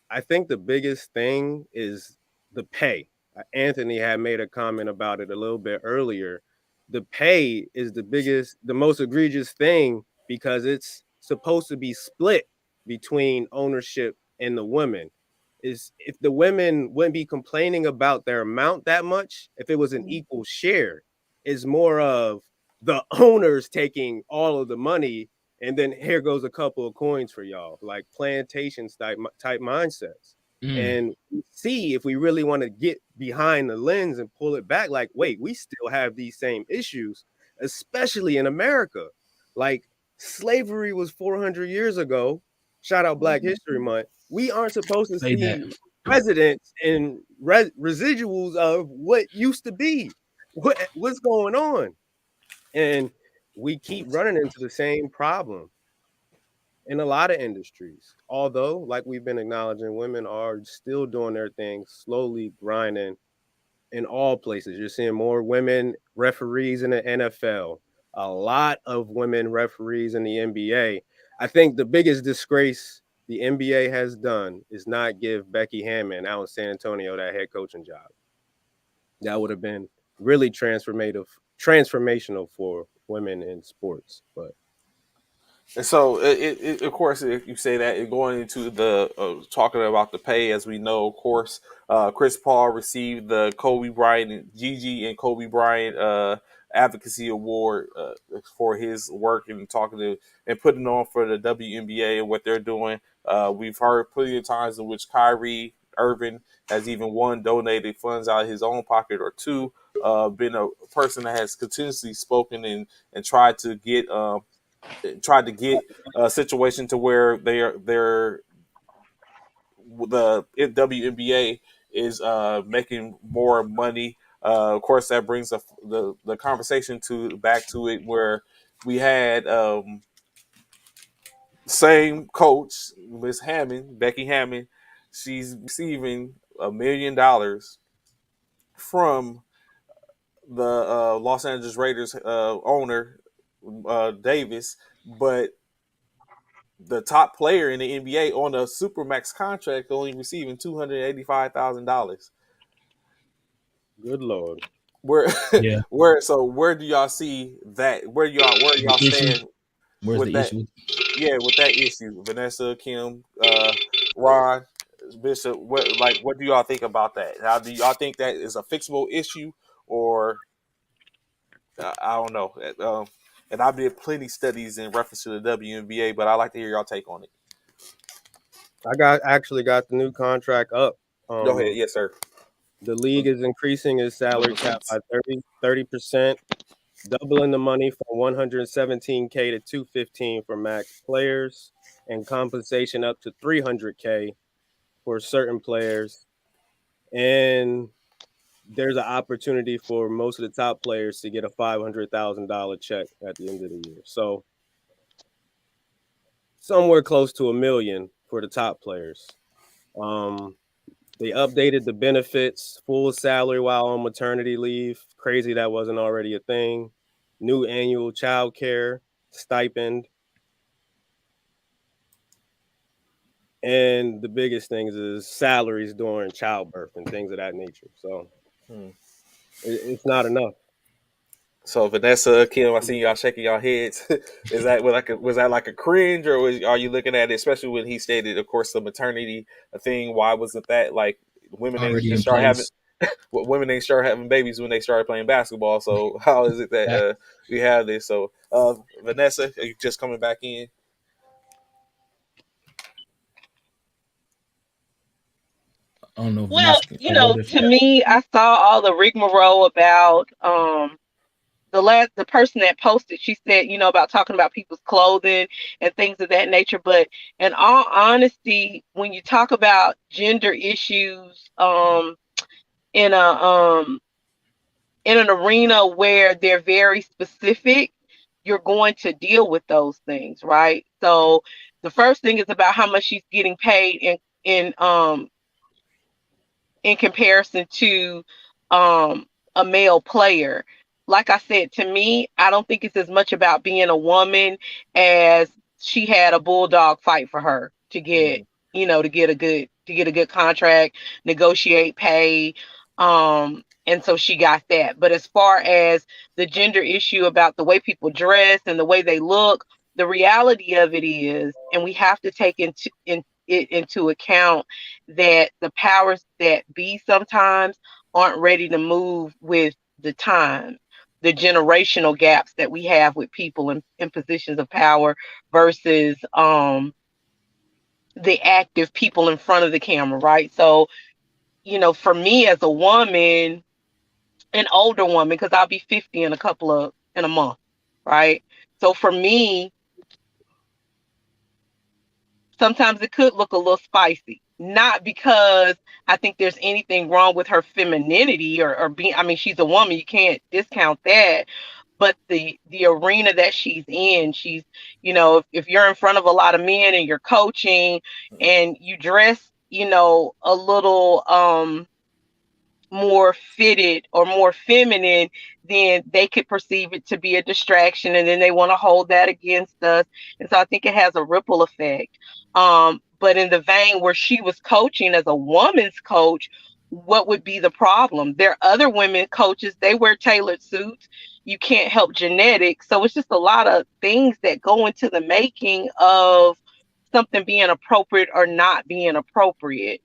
I think the biggest thing is the pay. Anthony had made a comment about it a little bit earlier. The pay is the most egregious thing because it's supposed to be split between ownership and the women. Is if the women wouldn't be complaining about their amount that much, if it was an equal share, is more of the owners taking all of the money. And then here goes a couple of coins for y'all, like plantations type mindsets. And see if we really want to get behind the lens and pull it back, like, wait, we still have these same issues, especially in America. Like slavery was 400 years ago. Shout out Black History Month. We aren't supposed to see residents and residuals of what used to be. what's going on? And we keep running into the same problem in a lot of industries. Although, like we've been acknowledging, women are still doing their thing, slowly grinding in all places. You're seeing more women referees in the NFL, a lot of women referees in the NBA. I think the biggest disgrace the NBA has done is not give Becky Hammon out in San Antonio that head coaching job. That would have been really transformational for women in sports. But and so, of course, if you say that, going into the talking about the pay, as we know, of course, Chris Paul received the Kobe Bryant, Gigi and Kobe Bryant advocacy award for his work and talking to and putting on for the WNBA and what they're doing. We've heard plenty of times in which Kyrie Irving has even donated funds out of his own pocket or two. Been a person that has continuously spoken and tried to get a situation to where they're the WNBA is making more money. Of course, that brings the conversation back to it where we had same coach, Miss Hammond, Becky Hammond. She's receiving $1 million from the Los Angeles Raiders owner Davis, but the top player in the NBA on a supermax contract only receiving $285,000. good Lord. Where Yeah. where do y'all see that? Where y'all stand Where's with the that? issue? Yeah, with that issue, Vanessa, Kim, Ron, Bishop. What do y'all think about that? How do y'all think that is a fixable issue, or I don't know? And I did plenty studies in reference to the WNBA, but I'd like to hear y'all take on it. I actually got the new contract up. Go ahead, yes, sir. The league is increasing its salary cap by 30%, doubling the money from 117K to 215 for max players, and compensation up to 300K for certain players. And there's an opportunity for most of the top players to get a $500,000 check at the end of the year. So somewhere close to $1 million for the top players. They updated the benefits, full salary while on maternity leave. Crazy that wasn't already a thing. New annual child care stipend. And the biggest things is salaries during childbirth and things of that nature. So it's not enough. So Vanessa, Kim, I seen y'all shaking your heads. Was that like a cringe, or are you looking at it, especially when he stated, of course, the maternity thing? Why wasn't that like women ain't Already just in start having place. women ain't start having babies when they started playing basketball? So how is it that we have this? So Vanessa, are you just coming back in? I don't know if Well, Vanessa can go to me, I saw all the rigmarole about the person that posted. She said, about talking about people's clothing and things of that nature. But in all honesty, when you talk about gender issues, in an arena where they're very specific, you're going to deal with those things, right? So the first thing is about how much she's getting paid in comparison to a male player. Like I said, to me, I don't think it's as much about being a woman as she had a bulldog fight for her to get, to get a good contract, negotiate pay. And so she got that. But as far as the gender issue about the way people dress and the way they look, the reality of it is, and we have to take into account that the powers that be sometimes aren't ready to move with the time, the generational gaps that we have with people in positions of power versus the active people in front of the camera, right? So, for me as a woman, an older woman, because I'll be 50 in a month, right? So for me, sometimes it could look a little spicy. not because I think there's anything wrong with her femininity or being, I mean, she's a woman, you can't discount that. But the arena that she's in, she's, you know, if you're in front of a lot of men and you're coaching and you dress, you know, a little more fitted or more feminine, then they could perceive it to be a distraction, and then they want to hold that against us. And so I think it has a ripple effect. But in the vein where she was coaching as a woman's coach, what would be the problem? There are other women coaches, they wear tailored suits. You can't help genetics. So it's just a lot of things that go into the making of something being appropriate or not being appropriate.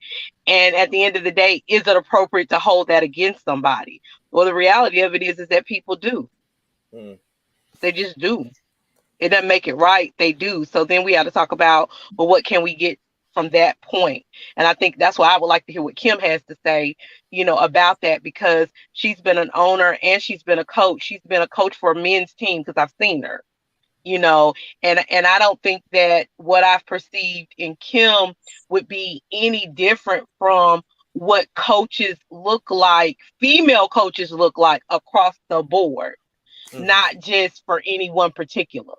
And at the end of the day, is it appropriate to hold that against somebody? Well, the reality of it is that people do. They just do. It doesn't make it right. They do. So then we have to talk about, well, what can we get from that point? And I think that's why I would like to hear what Kim has to say, you know, about that, because she's been an owner and she's been a coach. She's been a coach for a men's team because I've seen her, you know, and I don't think that what I've perceived in Kim would be any different from what coaches look like, female coaches look like across the board, not just for any one particular.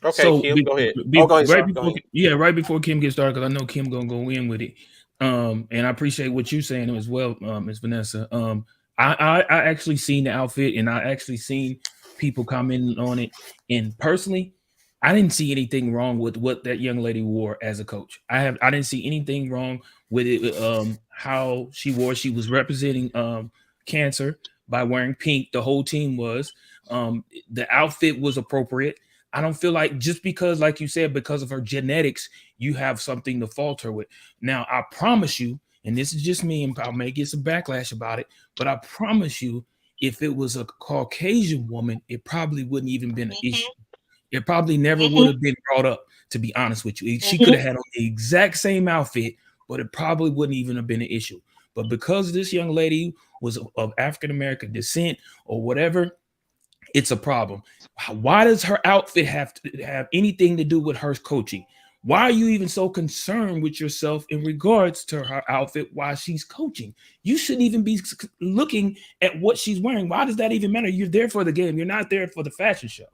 Okay, So Kim, go ahead. Go ahead. Right before Kim gets started, because I know Kim gonna go in with it. And I appreciate what you're saying as well, Ms. Vanessa. I actually seen the outfit, and I actually seen people commenting on it. And personally, I didn't see anything wrong with what that young lady wore as a coach. I didn't see anything wrong with it. How she wore, she was representing cancer by wearing pink. The whole team was. The outfit was appropriate. I don't feel like just because, like you said, because of her genetics, you have something to fault her with. Now, I promise you, and this is just me, and I may get some backlash about it, but I promise you, if it was a Caucasian woman, it probably wouldn't even been an issue. It probably never would have been brought up, to be honest with you. She could have had on the exact same outfit, but it probably wouldn't even have been an issue. But because this young lady was of African-American descent or whatever, it's a problem. Why does her outfit have to have anything to do with her coaching? Why are you even so concerned with yourself in regards to her outfit while she's coaching? You shouldn't even be looking at what she's wearing. Why does that even matter? You're there for the game. You're not there for the fashion show.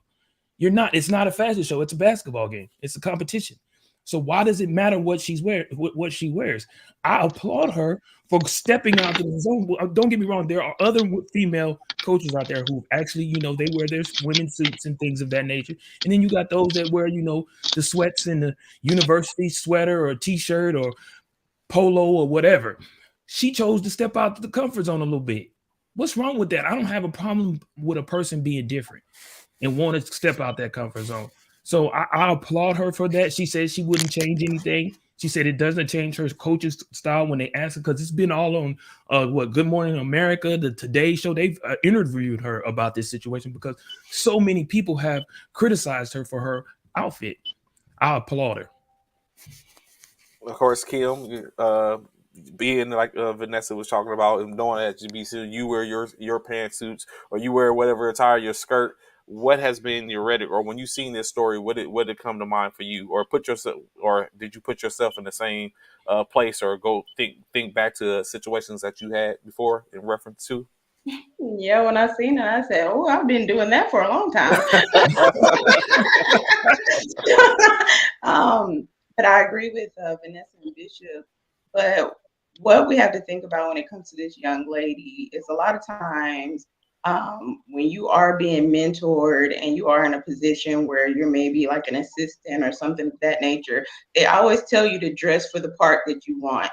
You're not. It's not a fashion show. It's a basketball game. It's a competition. So why does it matter what she wears? I applaud her for stepping out to the zone. Don't get me wrong. There are other female coaches out there who actually, you know, they wear their women's suits and things of that nature. And then you got those that wear, you know, the sweats and the university sweater or t-shirt or polo or whatever. She chose to step out to the comfort zone a little bit. What's wrong with that? I don't have a problem with a person being different and want to step out that comfort zone. So I applaud her for that. She said she wouldn't change anything. She said it doesn't change her coach's style when they ask her, because it's been all on Good Morning America, the Today Show. They've interviewed her about this situation because so many people have criticized her for her outfit. I applaud her. Of course, Kim, being like Vanessa was talking about, and knowing at GBC, you wear your pantsuits or you wear whatever attire, your skirt. What has been your Reddit, or when you seen this story, what did come to mind for you, or did you put yourself in the same place, or go think back to situations that you had before in reference to? Yeah, when I seen it, I said, "Oh, I've been doing that for a long time." But I agree with Vanessa and Bishop. But what we have to think about when it comes to this young lady is a lot of times when you are being mentored and you are in a position where you're maybe like an assistant or something of that nature, they always tell you to dress for the part that you want.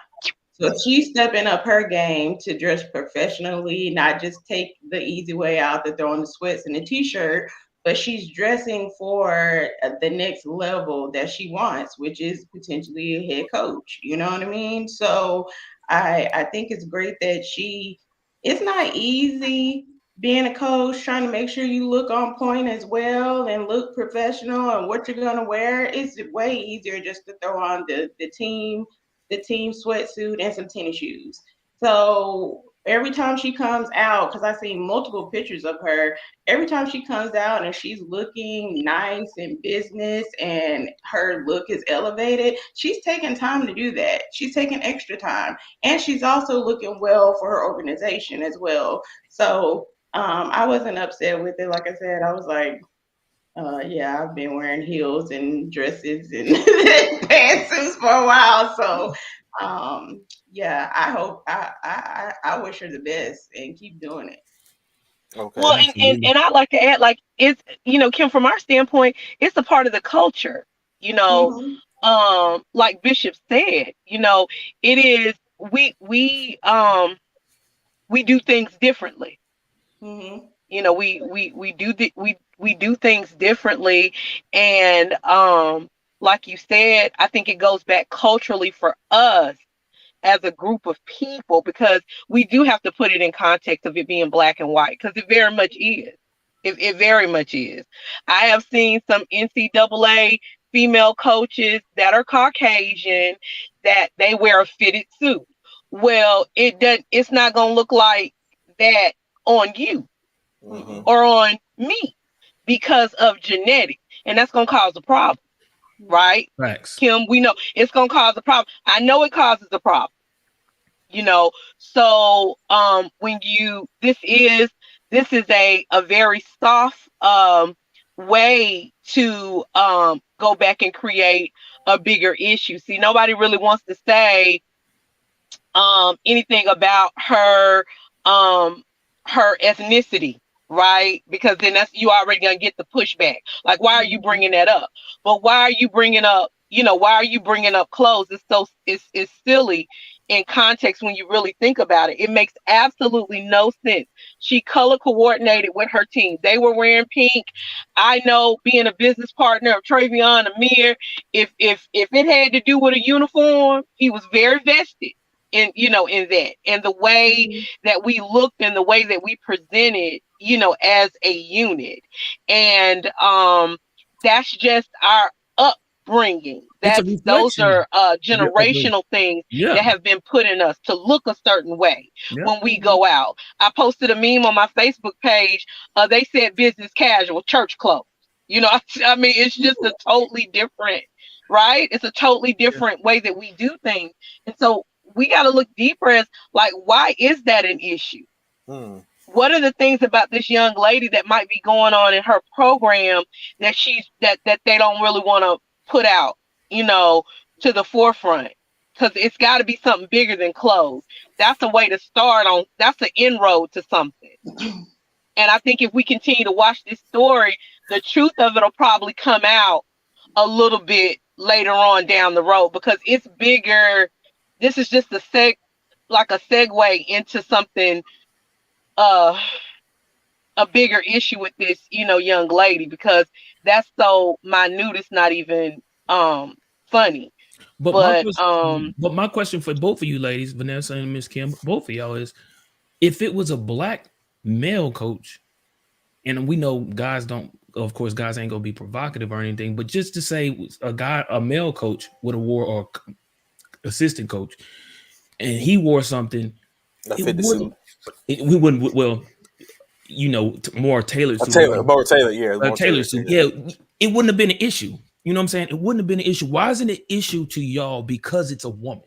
So she's stepping up her game to dress professionally, not just take the easy way out to throw on the sweats and the t-shirt, but she's dressing for the next level that she wants, which is potentially a head coach. You know what I mean? So I think it's great that it's not easy being a coach, trying to make sure you look on point as well and look professional and what you're going to wear. It's way easier just to throw on the team sweatsuit and some tennis shoes. So every time she comes out, because I see multiple pictures of her, every time she comes out and she's looking nice in business and her look is elevated, she's taking time to do that. She's taking extra time. And she's also looking well for her organization as well. So I wasn't upset with it. Like I said, I was like, yeah, I've been wearing heels and dresses and pantsuits for a while. So, yeah, I hope I wish her the best and keep doing it. Okay. Well, and I like to add, like, it's, Kim, from our standpoint, it's a part of the culture, like Bishop said, it is, we do things differently. Mm-hmm. We do things differently, and like you said, I think it goes back culturally for us as a group of people, because we do have to put it in context of it being black and white, because it very much is. It very much is. I have seen some NCAA female coaches that are Caucasian that they wear a fitted suit. Well, it's not gonna look like that on you or on me because of genetics, and that's gonna cause a problem, right? Facts. Kim, we know it's gonna cause a problem. I know it causes a problem. So when this is a very soft way to go back and create a bigger issue. See, nobody really wants to say anything about her ethnicity, right? Because then you already gonna get the pushback. Like, why are you bringing that up? But why are you bringing up clothes? It's silly in context when you really think about it. It makes absolutely no sense. She color coordinated with her team. They were wearing pink. I know, being a business partner of Travion Amir, if it had to do with a uniform, he was very vested in that, and the way that we looked and the way that we presented, as a unit. And that's just our upbringing. Those are generational things that have been put in us to look a certain way when we go out. I posted a meme on my Facebook page. They said business casual, church clothes. I mean, it's just a totally different, right? It's a totally different way that we do things. And so we got to look deeper as, like, why is that an issue? What are the things about this young lady that might be going on in her program that that they don't really want to put out, to the forefront? Because it's got to be something bigger than clothes. That's a way to start on. That's an inroad to something. And I think if we continue to watch this story, the truth of it will probably come out a little bit later on down the road, because it's bigger. This is just a segue into something, a bigger issue with this, young lady, because that's so minute. It's not even funny. But my question for both of you ladies, Vanessa and Miss Kim, both of y'all, is, if it was a black male coach, and we know guys ain't gonna be provocative or anything, but just to say a male coach would have wore, or assistant coach, and he wore something, we wouldn't, more tailored suit. More tailored suit. Yeah, it wouldn't have been an issue. You know what I'm saying? It wouldn't have been an issue. Why isn't it an issue to y'all? Because it's a woman.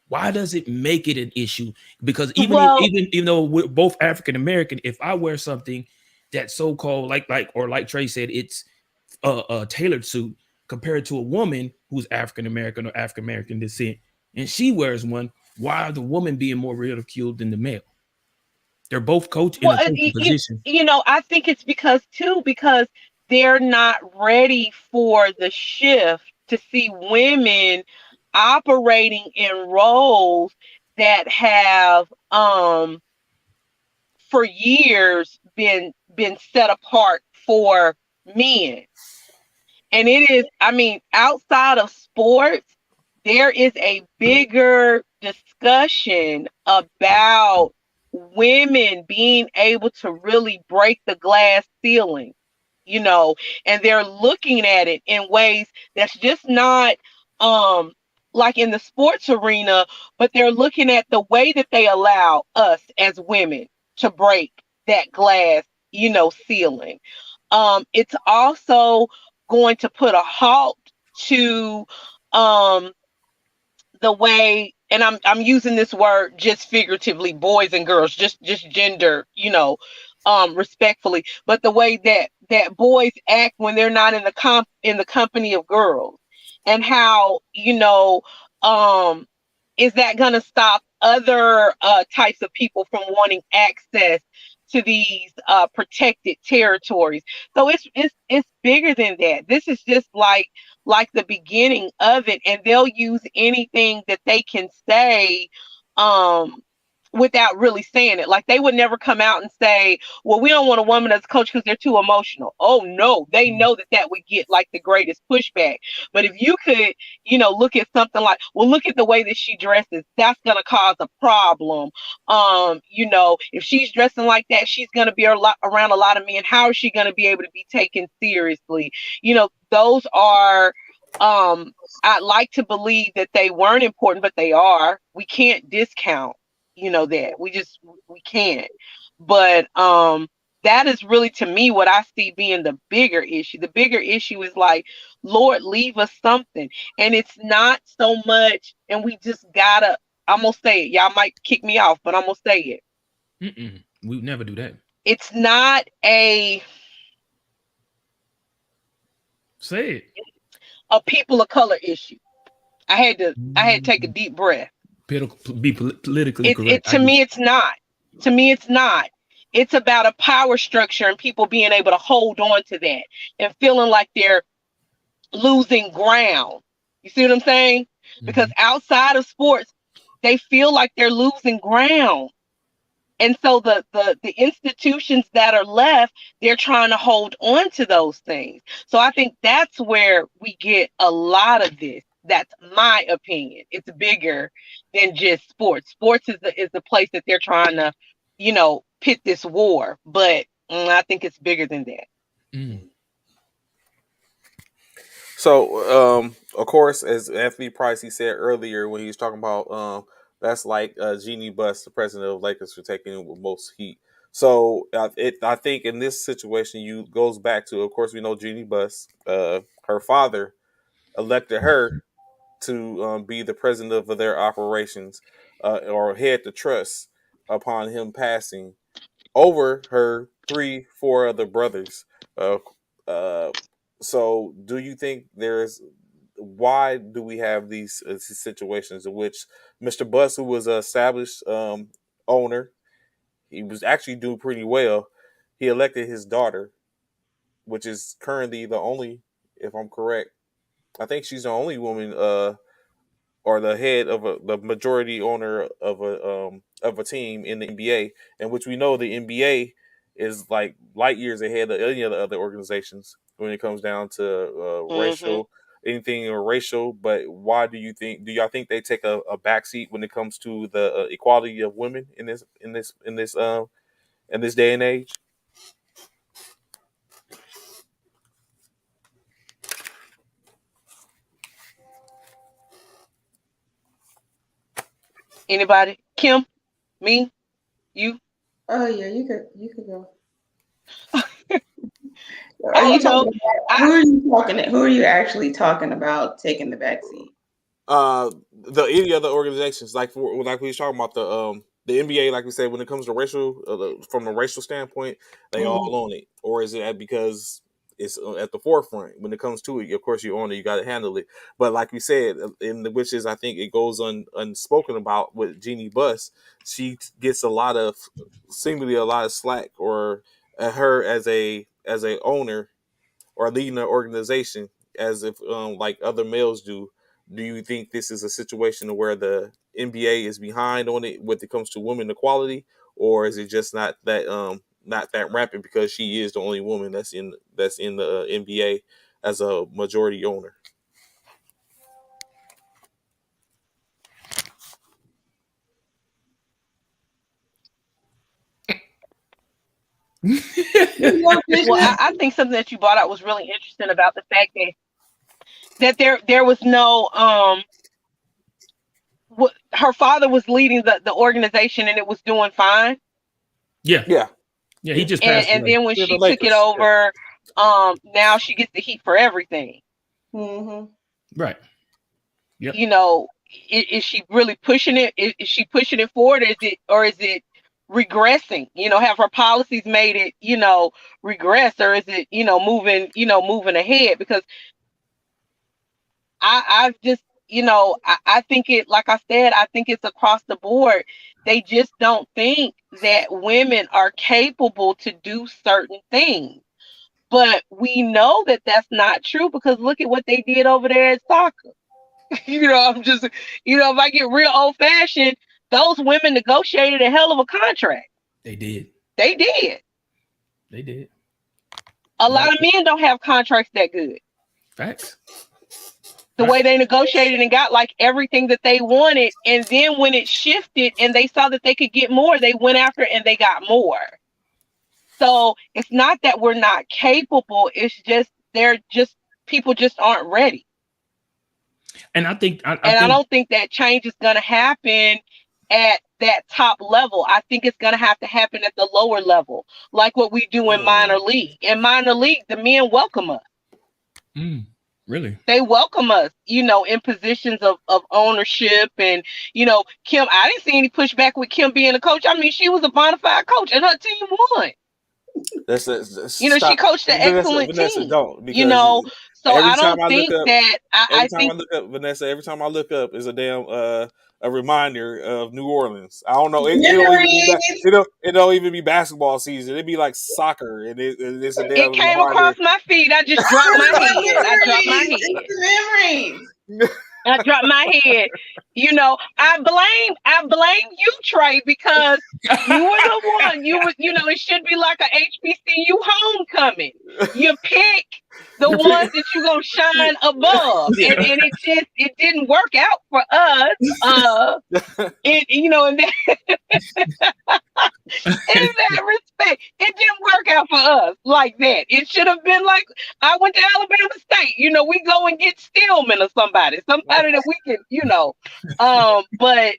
Why does it make it an issue? Because even though we're both African American, if I wear something that's so-called like Trey said, it's a tailored suit, compared to a woman who's African American or African American descent, and she wears one, why are the woman being more ridiculed than the male? They're both in a coaching position. I think it's because they're not ready for the shift to see women operating in roles that have for years been set apart for men. And it is, outside of sports, there is a bigger discussion about women being able to really break the glass ceiling, and they're looking at it in ways that's just not like in the sports arena, but they're looking at the way that they allow us as women to break that glass, ceiling. It's also going to put a halt to the way, and I'm using this word just figuratively, boys and girls, just gender, respectfully, but the way that boys act when they're not in the company of girls, and how, is that going to stop other types of people from wanting access to these protected territories? So it's bigger than that. This is just like the beginning of it, and they'll use anything that they can say without really saying it. Like, they would never come out and say, well, we don't want a woman as a coach because they're too emotional. Oh no, they know that would get like the greatest pushback. But if you could, look at something like, well, look at the way that she dresses, that's going to cause a problem. If she's dressing like that, she's going to be around a lot of men. How is she going to be able to be taken seriously? Those are, I'd like to believe that they weren't important, but they are. We can't discount, that we can't. But that is really, to me, what I see being the bigger issue. The bigger issue is like, Lord, leave us something. And it's not so much, and we just gotta, I'm gonna say it. Y'all might kick me off, but I'm gonna say it. We never do that. It's not a people of color issue. I had to take a deep breath. Be politically correct. To me, it's not. It's about a power structure and people being able to hold on to that and feeling like they're losing ground. You see what I'm saying? Because outside of sports, they feel like they're losing ground. And so the institutions that are left, they're trying to hold on to those things. So I think that's where we get a lot of this. That's my opinion. It's bigger than just sports. Sports is the place that they're trying to, pit this war. But I think it's bigger than that. So, of course, as Anthony Price, he said earlier when he was talking about that's like Jeannie Buss, the president of Lakers, for taking it with most heat. So I think in this situation, you goes back to, of course, we know Jeannie Buss, her father elected her to be the president of their operations or head the trust upon him passing over her 4 other brothers. So do you think why do we have these situations in which Mr. Buss, who was an established owner, he was actually doing pretty well. He elected his daughter, which is currently the only, if I'm correct, I think she's the only woman or the head of the majority owner of a team in the NBA, in which we know the NBA is like light years ahead of any of the other organizations when it comes down to racial, anything racial. But why do y'all think they take a backseat when it comes to the equality of women in this day and age? Anybody? Kim? Me? You? Oh yeah, you could go. Who are you actually talking about taking the backseat? Any other organizations, like we was talking about the NBA, like we said, when it comes to racial, from a racial standpoint, they all own it, or is it because it's at the forefront when it comes to it? Of course, you own it, you got to handle it. But like we said, which is, I think it goes unspoken about with Jeannie Buss, she gets seemingly a lot of slack, or her as a owner or leading an organization, as if like other males do. Do you think this is a situation where the NBA is behind on it when it comes to women equality, or is it just not that rampant because she is the only woman that's in the NBA as a majority owner? Well, I think something that you brought out was really interesting about the fact that there was no her father was leading the organization and it was doing fine. Yeah. He just passed and away. then when she took it over, now she gets the heat for everything. Right. Yep. You know, is she really pushing it? Is she pushing it forward? Or is it regressing? You know, have her policies made it, you know, regress, or is it, you know, moving ahead? Because I've just, you know, I think it, like I said, I think it's across the board. They just don't think that women are capable to do certain things. But we know that that's not true, because look at what they did over there at soccer. You know, I'm just, you know, if I get real old fashioned, those women negotiated a hell of a contract. They did. A lot of men don't have contracts that good. Facts. The way they negotiated and got like everything that they wanted. And then when it shifted and they saw that they could get more, they went after it and they got more. So it's not that we're not capable. It's just, people just aren't ready. And I think, I don't think that change is going to happen at that top level. I think it's going to have to happen at the lower level, like what we do in minor league. In minor league, the men welcome us. Really? They welcome us, you know, in positions of ownership. And, you know, Kim, I didn't see any pushback with Kim being a coach. I mean, she was a bona fide coach and her team won. You know, she coached an excellent team. Don't, because you know, so I don't think that I look up Vanessa, every time I look up is a damn a reminder of New Orleans. I don't know. It don't even be basketball season. It'd be like soccer, and it's a damn. It came reminder. Across my feed. I just dropped my head. I dropped my head. Memories. I dropped my head. You know, I blame you, Trey, because you were the one. You know, it should be like a HBCU homecoming. You pick the ones that you're gonna shine above, and it didn't work out for us. You know, in that respect, it didn't work out for us like that. It should have been like, I went to Alabama State. You know, we go and get Stillman or somebody that we can, you know. But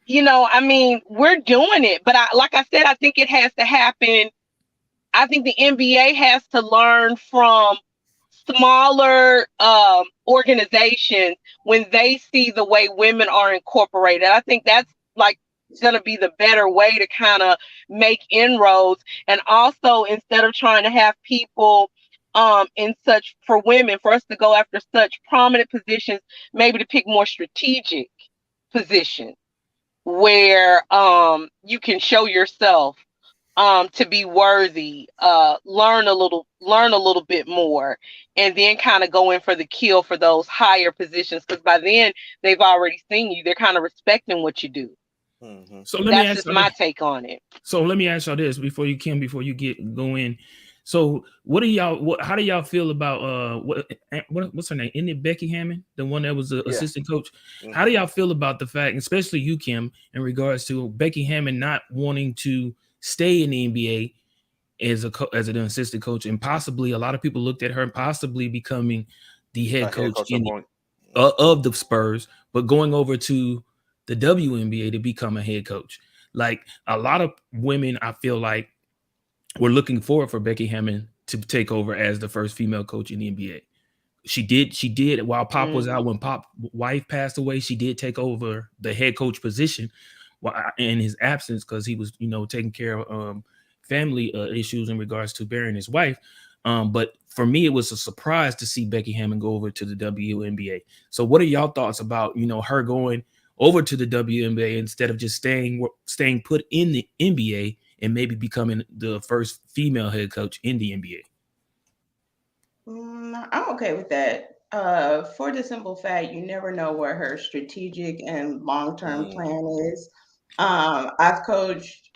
you know, I mean, we're doing it. But like I said, I think it has to happen. I think the NBA has to learn from smaller organizations when they see the way women are incorporated. I think that's like going to be the better way to kind of make inroads. And also, instead of trying to have people for women, for us to go after such prominent positions, maybe to pick more strategic positions where you can show yourself to be worthy, learn a little bit more, and then kind of go in for the kill for those higher positions, because by then they've already seen you. They're kind of respecting what you do. So that's just my take on it. So let me ask y'all this before you go in. So how do y'all feel about what's her name? Isn't it Becky Hammon, the one that was the assistant coach? How do y'all feel about the fact, especially you, Kim, in regards to Becky Hammon not wanting to stay in the NBA as an assistant coach, and possibly a lot of people looked at her possibly becoming the head coach of the Spurs, but going over to the WNBA to become a head coach? Like, a lot of women, I feel like, we're looking forward for Becky Hammon to take over as the first female coach in the NBA. She did while Pop was out. When Pop's wife passed away, she did take over the head coach position in his absence, because he was, you know, taking care of family issues in regards to burying his wife. But for me, it was a surprise to see Becky Hammon go over to the WNBA. So what are y'all thoughts about, you know, her going over to the WNBA instead of just staying put in the NBA and maybe becoming the first female head coach in the NBA? I'm okay with that. For the simple fact, you never know what her strategic and long-term plan is. I've coached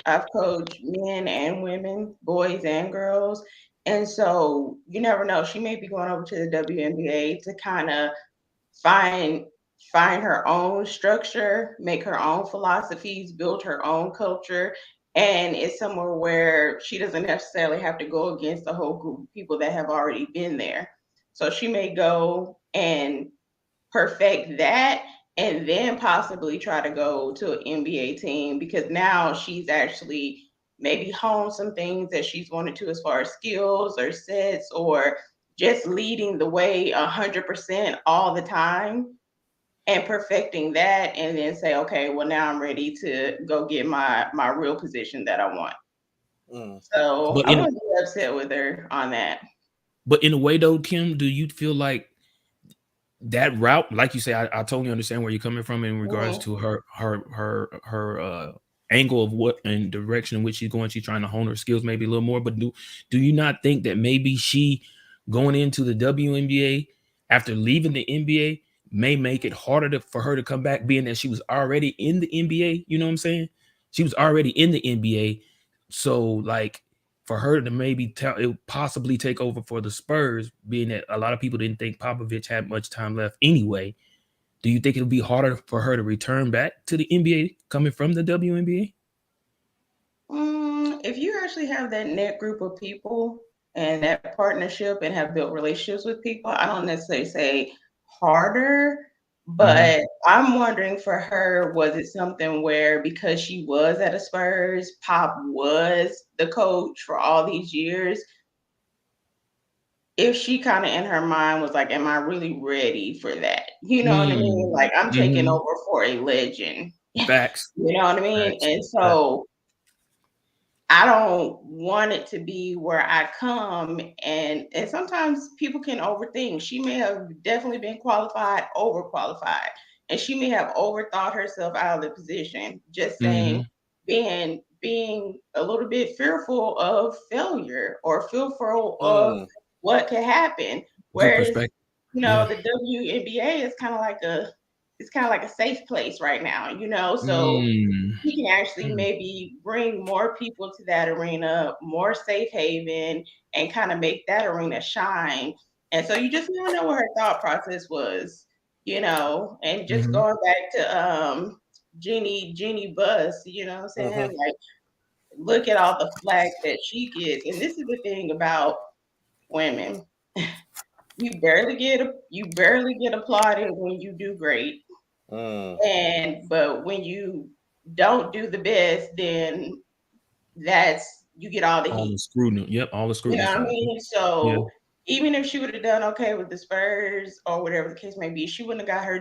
men and women, boys and girls, and so you never know. She may be going over to the WNBA to kind of find her own structure, make her own philosophies, build her own culture. And it's somewhere where she doesn't necessarily have to go against the whole group of people that have already been there. So she may go and perfect that and then possibly try to go to an NBA team, because now she's actually maybe honed some things that she's wanted to as far as skills or sets or just leading the way 100% all the time and perfecting that, and then say, okay, well now I'm ready to go get my real position that I want. So I wouldn't be upset with her on that. But in a way though, Kim, do you feel like that route, like you say, I totally understand where you're coming from in regards to her angle of what and direction in which she's going. She's trying to hone her skills maybe a little more. But do you not think that maybe she going into the WNBA after leaving the NBA may make it harder for her to come back, being that she was already in the NBA? You know what I'm saying? She was already in the NBA. So like for her to maybe possibly take over for the Spurs, being that a lot of people didn't think Popovich had much time left anyway, do you think it'll be harder for her to return back to the NBA coming from the WNBA? If you actually have that net group of people and that partnership and have built relationships with people, I don't necessarily say harder, but I'm wondering for her, was it something where because she was at a Spurs, Pop was the coach for all these years, if she kind of in her mind was like, am I really ready for that? You know what I mean? Like, I'm taking over for a legend. Facts. You know what I mean? Facts. And so I don't want it to be where I come and sometimes people can overthink. She may have definitely been qualified, overqualified, and she may have overthought herself out of the position, just saying being a little bit fearful of failure or fearful of what could happen. Whereas, you know, the WNBA is kind of like a safe place right now, you know. So we can actually maybe bring more people to that arena, more safe haven, and kind of make that arena shine. And so you just never know what her thought process was, you know. And just going back to Jeannie Buss, you know what I'm saying? Like, look at all the flack that she gets. And this is the thing about women. You barely get applauded when you do great. But when you don't do the best, then you get all the heat. All the scrutiny. Yep, all the scrutiny. You know what I mean? So even if she would have done okay with the Spurs or whatever the case may be, she wouldn't have got her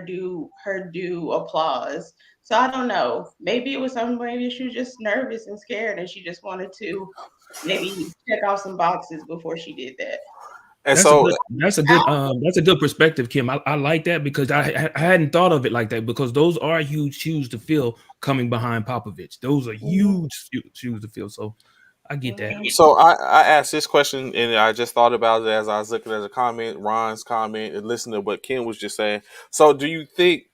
due applause. So I don't know. Maybe it was something. Maybe she was just nervous and scared, and she just wanted to maybe check off some boxes before she did that. And that's a good perspective, Kim. I like that because I hadn't thought of it like that, because those are huge shoes to fill coming behind Popovich. Those are huge shoes to fill. So I get that. So I asked this question and I just thought about it as I was looking at the comment, Ron's comment, and listening to what Kim was just saying. So do you think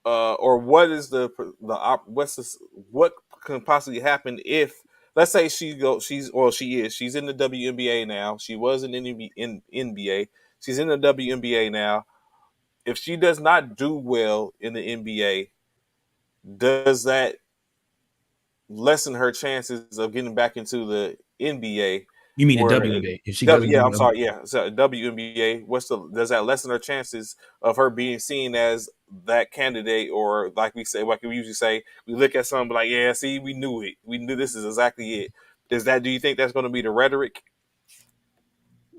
or what is what can possibly happen if, let's say she's in the WNBA now. She was in NBA. She's in the WNBA now. If she does not do well in the NBA, does that lessen her chances of getting back into the NBA? You mean the WNBA? If she goes, I'm sorry. Yeah, so WNBA. Does that lessen her chances of her being seen as that candidate, or like we usually say, we look at something like, yeah, see, we knew it. We knew this is exactly it. Do you think that's going to be the rhetoric?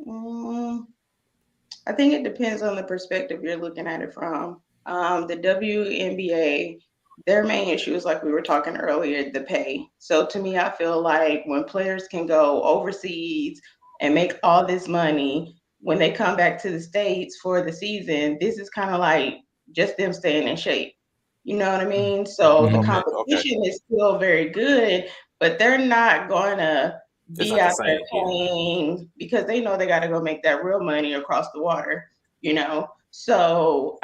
I think it depends on the perspective you're looking at it from. The WNBA, their main issue is, like we were talking earlier, the pay. So to me, I feel like when players can go overseas and make all this money, when they come back to the States for the season, this is kind of like just them staying in shape. You know what I mean? So the competition is still very good, but they're not going to be out there playing because they know they got to go make that real money across the water, you know? So,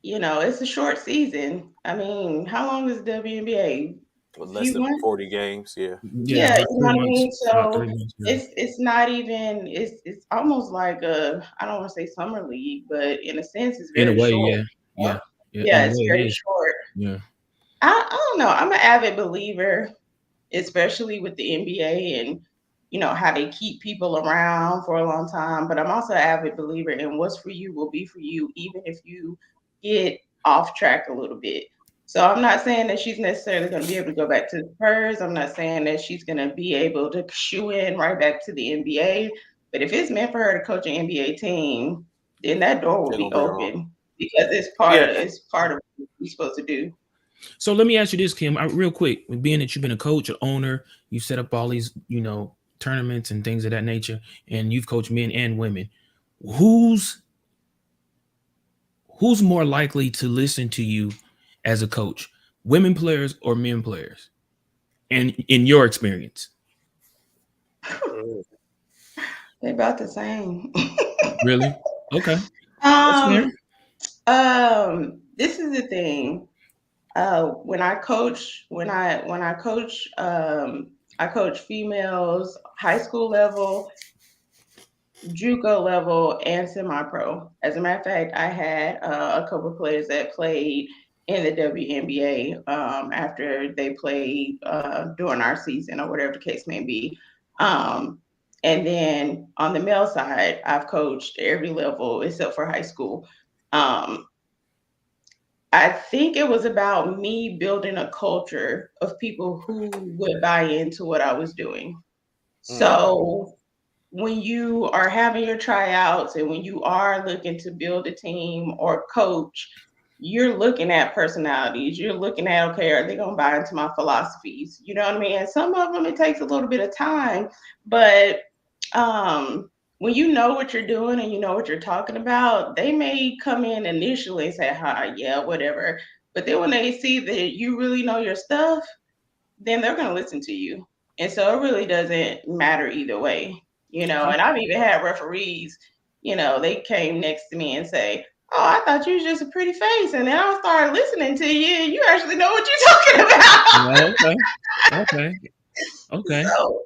you know, it's a short season. I mean, how long is WNBA? Less than 40 games, yeah. You know what I mean? So it's not even, it's almost like I don't want to say summer league, but in a sense, it's very short. Yeah, it's very short. Yeah. I don't know. I'm an avid believer, especially with the NBA and how they keep people around for a long time. But I'm also an avid believer in what's for you will be for you, even if you get off track a little bit. So I'm not saying that she's necessarily going to be able to go back to the Spurs. I'm not saying that she's going to be able to shoe in right back to the NBA. But if it's meant for her to coach an NBA team, then that door will be open because it's part of what you're supposed to do. So let me ask you this, Kim, real quick. Being that you've been a coach, an owner, you set up all these, tournaments and things of that nature, and you've coached men and women. Who's more likely to listen to you as a coach, women players or men players? And in your experience, they're about the same. Really? Okay. This is the thing. When I coach, I coach females, high school level, JUCO level, and semi-pro. As a matter of fact, I had a couple of players that played in the WNBA after they played during our season or whatever the case may be. And then on the male side, I've coached every level except for high school. I think it was about me building a culture of people who would buy into what I was doing. So when you are having your tryouts and when you are looking to build a team or coach, you're looking at personalities. You're looking at, okay, are they going to buy into my philosophies? You know what I mean? And some of them, it takes a little bit of time, but when you know what you're doing and you know what you're talking about, they may come in initially and say, hi, yeah, whatever. But then when they see that you really know your stuff, then they're going to listen to you. And so it really doesn't matter either way, And I've even had referees, they came next to me and say, oh, I thought you was just a pretty face. And then I started listening to you and you actually know what you're talking about. Okay. So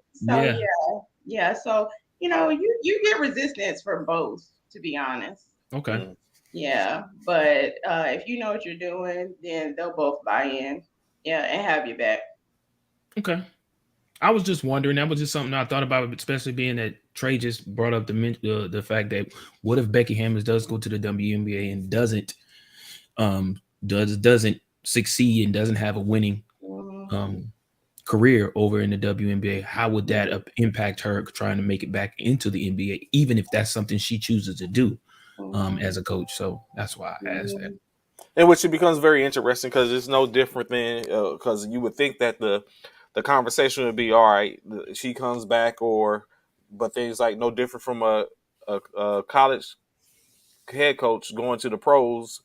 yeah. So, you get resistance from both, to be honest. Okay. Yeah. But if you know what you're doing, then they'll both buy in. Yeah. And have you back. Okay. I was just wondering. That was just something I thought about, especially being that Trey just brought up the fact that what if Becky Hammons does go to the WNBA and doesn't succeed and doesn't have a winning career over in the WNBA? How would that impact her trying to make it back into the NBA, even if that's something she chooses to do as a coach? So that's why I asked that. And which it becomes very interesting because it's no different than because you would think that the conversation would be all right. She comes back, but things like no different from a college head coach going to the pros,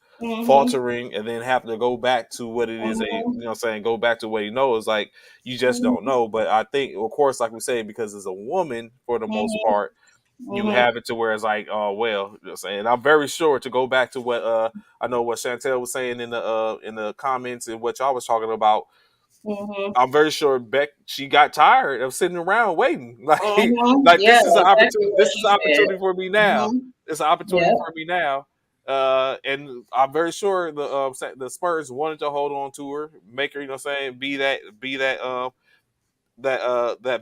faltering, and then having to go back to what it is. Go back to what he knows. Like you just don't know. But I think, of course, like we say, because as a woman, for the most part, you have it to where it's like, oh well. And I'm very sure to go back to what I know what Chantel was saying in the comments and what y'all was talking about. I'm very sure she got tired of sitting around waiting. This is an opportunity. This is an opportunity for me now. It's an opportunity for me now. And I'm very sure the Spurs wanted to hold on to her, make her, be that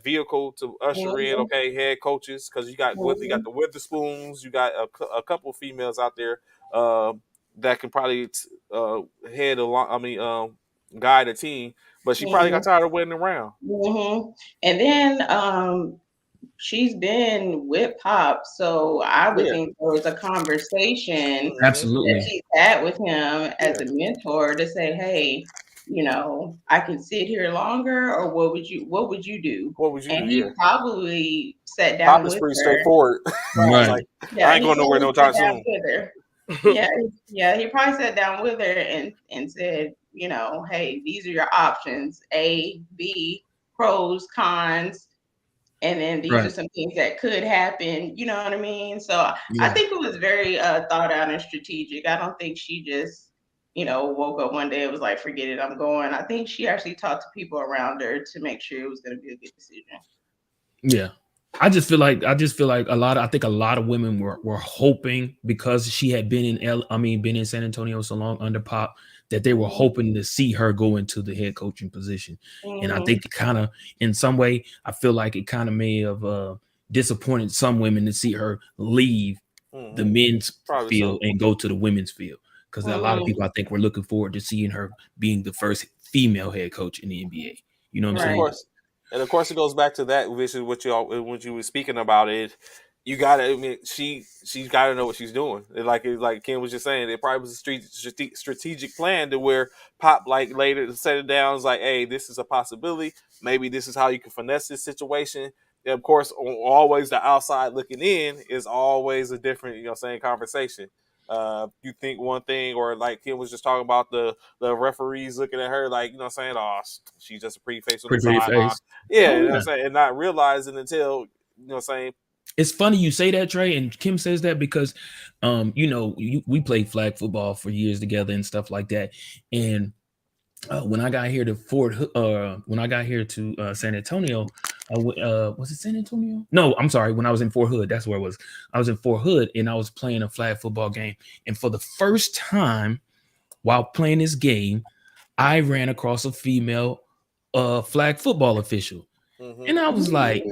vehicle to usher in head coaches, because you got the Witherspoons, you got a couple of females out there that can probably head along. Guide a team, but she probably got tired of waiting around. And then she's been with Pop, so I would think there was a conversation absolutely that she's had with him as a mentor to say, hey, I can sit here longer, or what would you do? And he probably sat down Pop is with pretty her. straightforward. Right. Like, I ain't going nowhere no time soon. He probably sat down with her and said, hey, these are your options, A, B, pros, cons, and then these are some things that could happen. You know what I mean? So I think it was very thought out and strategic. I don't think she just, woke up one day and was like, forget it, I'm going. I think she actually talked to people around her to make sure it was going to be a good decision. Yeah. I feel like a lot of women were hoping, because she had been in San Antonio so long under Pop, that they were hoping to see her go into the head coaching position. And I think it kind of, in some way, I feel like it kind of may have disappointed some women to see her leave the men's field and go to the women's field. Because a lot of people, I think, were looking forward to seeing her being the first female head coach in the NBA. You know what I'm saying? Of course, it goes back to that, which is what you were speaking about. It, you gotta. I mean, she's got to know what she's doing. Like Kim was just saying, it probably was a strategic plan to where Pop like later set it down. It's like, hey, this is a possibility. Maybe this is how you can finesse this situation. And of course, always the outside looking in is always a different, conversation. You think one thing, or like Kim was just talking about the referees looking at her like, oh, she's just a pretty face on the sideline. Yeah, you know what I'm saying, and not realizing until, It's funny you say that, Trey, and Kim says that because, we played flag football for years together and stuff like that. And when I got here to San Antonio, was it San Antonio? No, I'm sorry. When I was in Fort Hood, that's where it was. I was in Fort Hood and I was playing a flag football game. And for the first time while playing this game, I ran across a female flag football official. And I was like,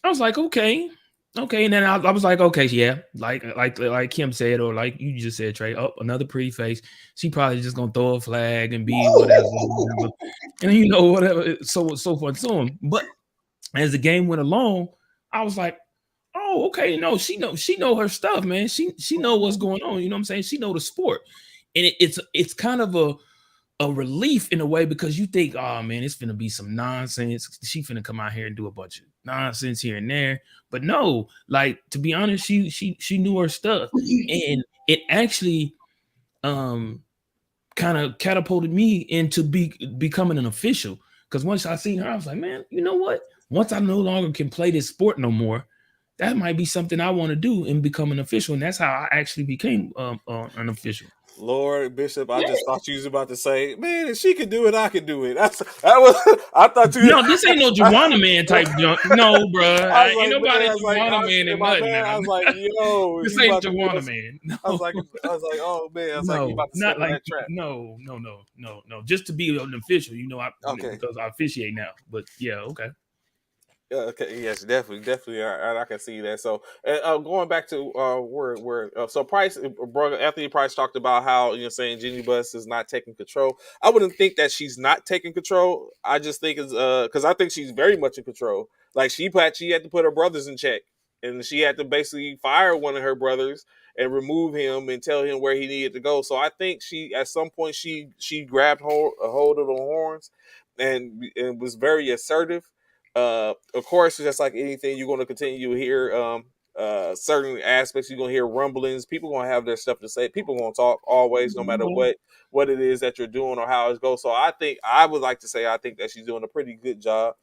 okay. And then I was like, okay, yeah, like Kim said, or like you just said, Trey, another pretty face. She probably just gonna throw a flag and be whatever. And whatever, so forth and so on. But as the game went along, I was like, oh, okay, no, she know her stuff, man. She know what's going on. You know what I'm saying? She know the sport. And it's kind of a relief in a way, because you think, oh man, it's gonna be some nonsense. She finna come out here and do a bunch of nonsense here and there. But no, like, to be honest, she knew her stuff, and it actually kind of catapulted me into becoming an official. Because once I seen her, I was like, man, you know what? Once I no longer can play this sport no more, that might be something I want to do and become an official. And that's how I actually became an official. Lord Bishop, I just thought you was about to say, man, if she could do it, I could do it. I thought you. No, this ain't no Juwanna Man type junk. No, bro. Ain't nobody Juwanna Man in nothing. I was like, yo, this ain't Juwanna Man. No. I was like, oh man, I was like, you about to step in that trap. No. Just to be an official, because I officiate now. But yeah, okay. Okay. Yes, definitely. I can see that. So, going back to so Price, brother Anthony Price talked about how saying Jeanie Buss is not taking control. I wouldn't think that she's not taking control. I just think it's because I think she's very much in control. Like she had to put her brothers in check, and she had to basically fire one of her brothers and remove him and tell him where he needed to go. So I think she at some point she grabbed hold of the horns and was very assertive. Of course, just like anything, you're going to continue to hear certain aspects. You're going to hear rumblings. People going to have their stuff to say. People going to talk always, no matter what it is that you're doing or how it goes. So I would like to say I think that she's doing a pretty good job.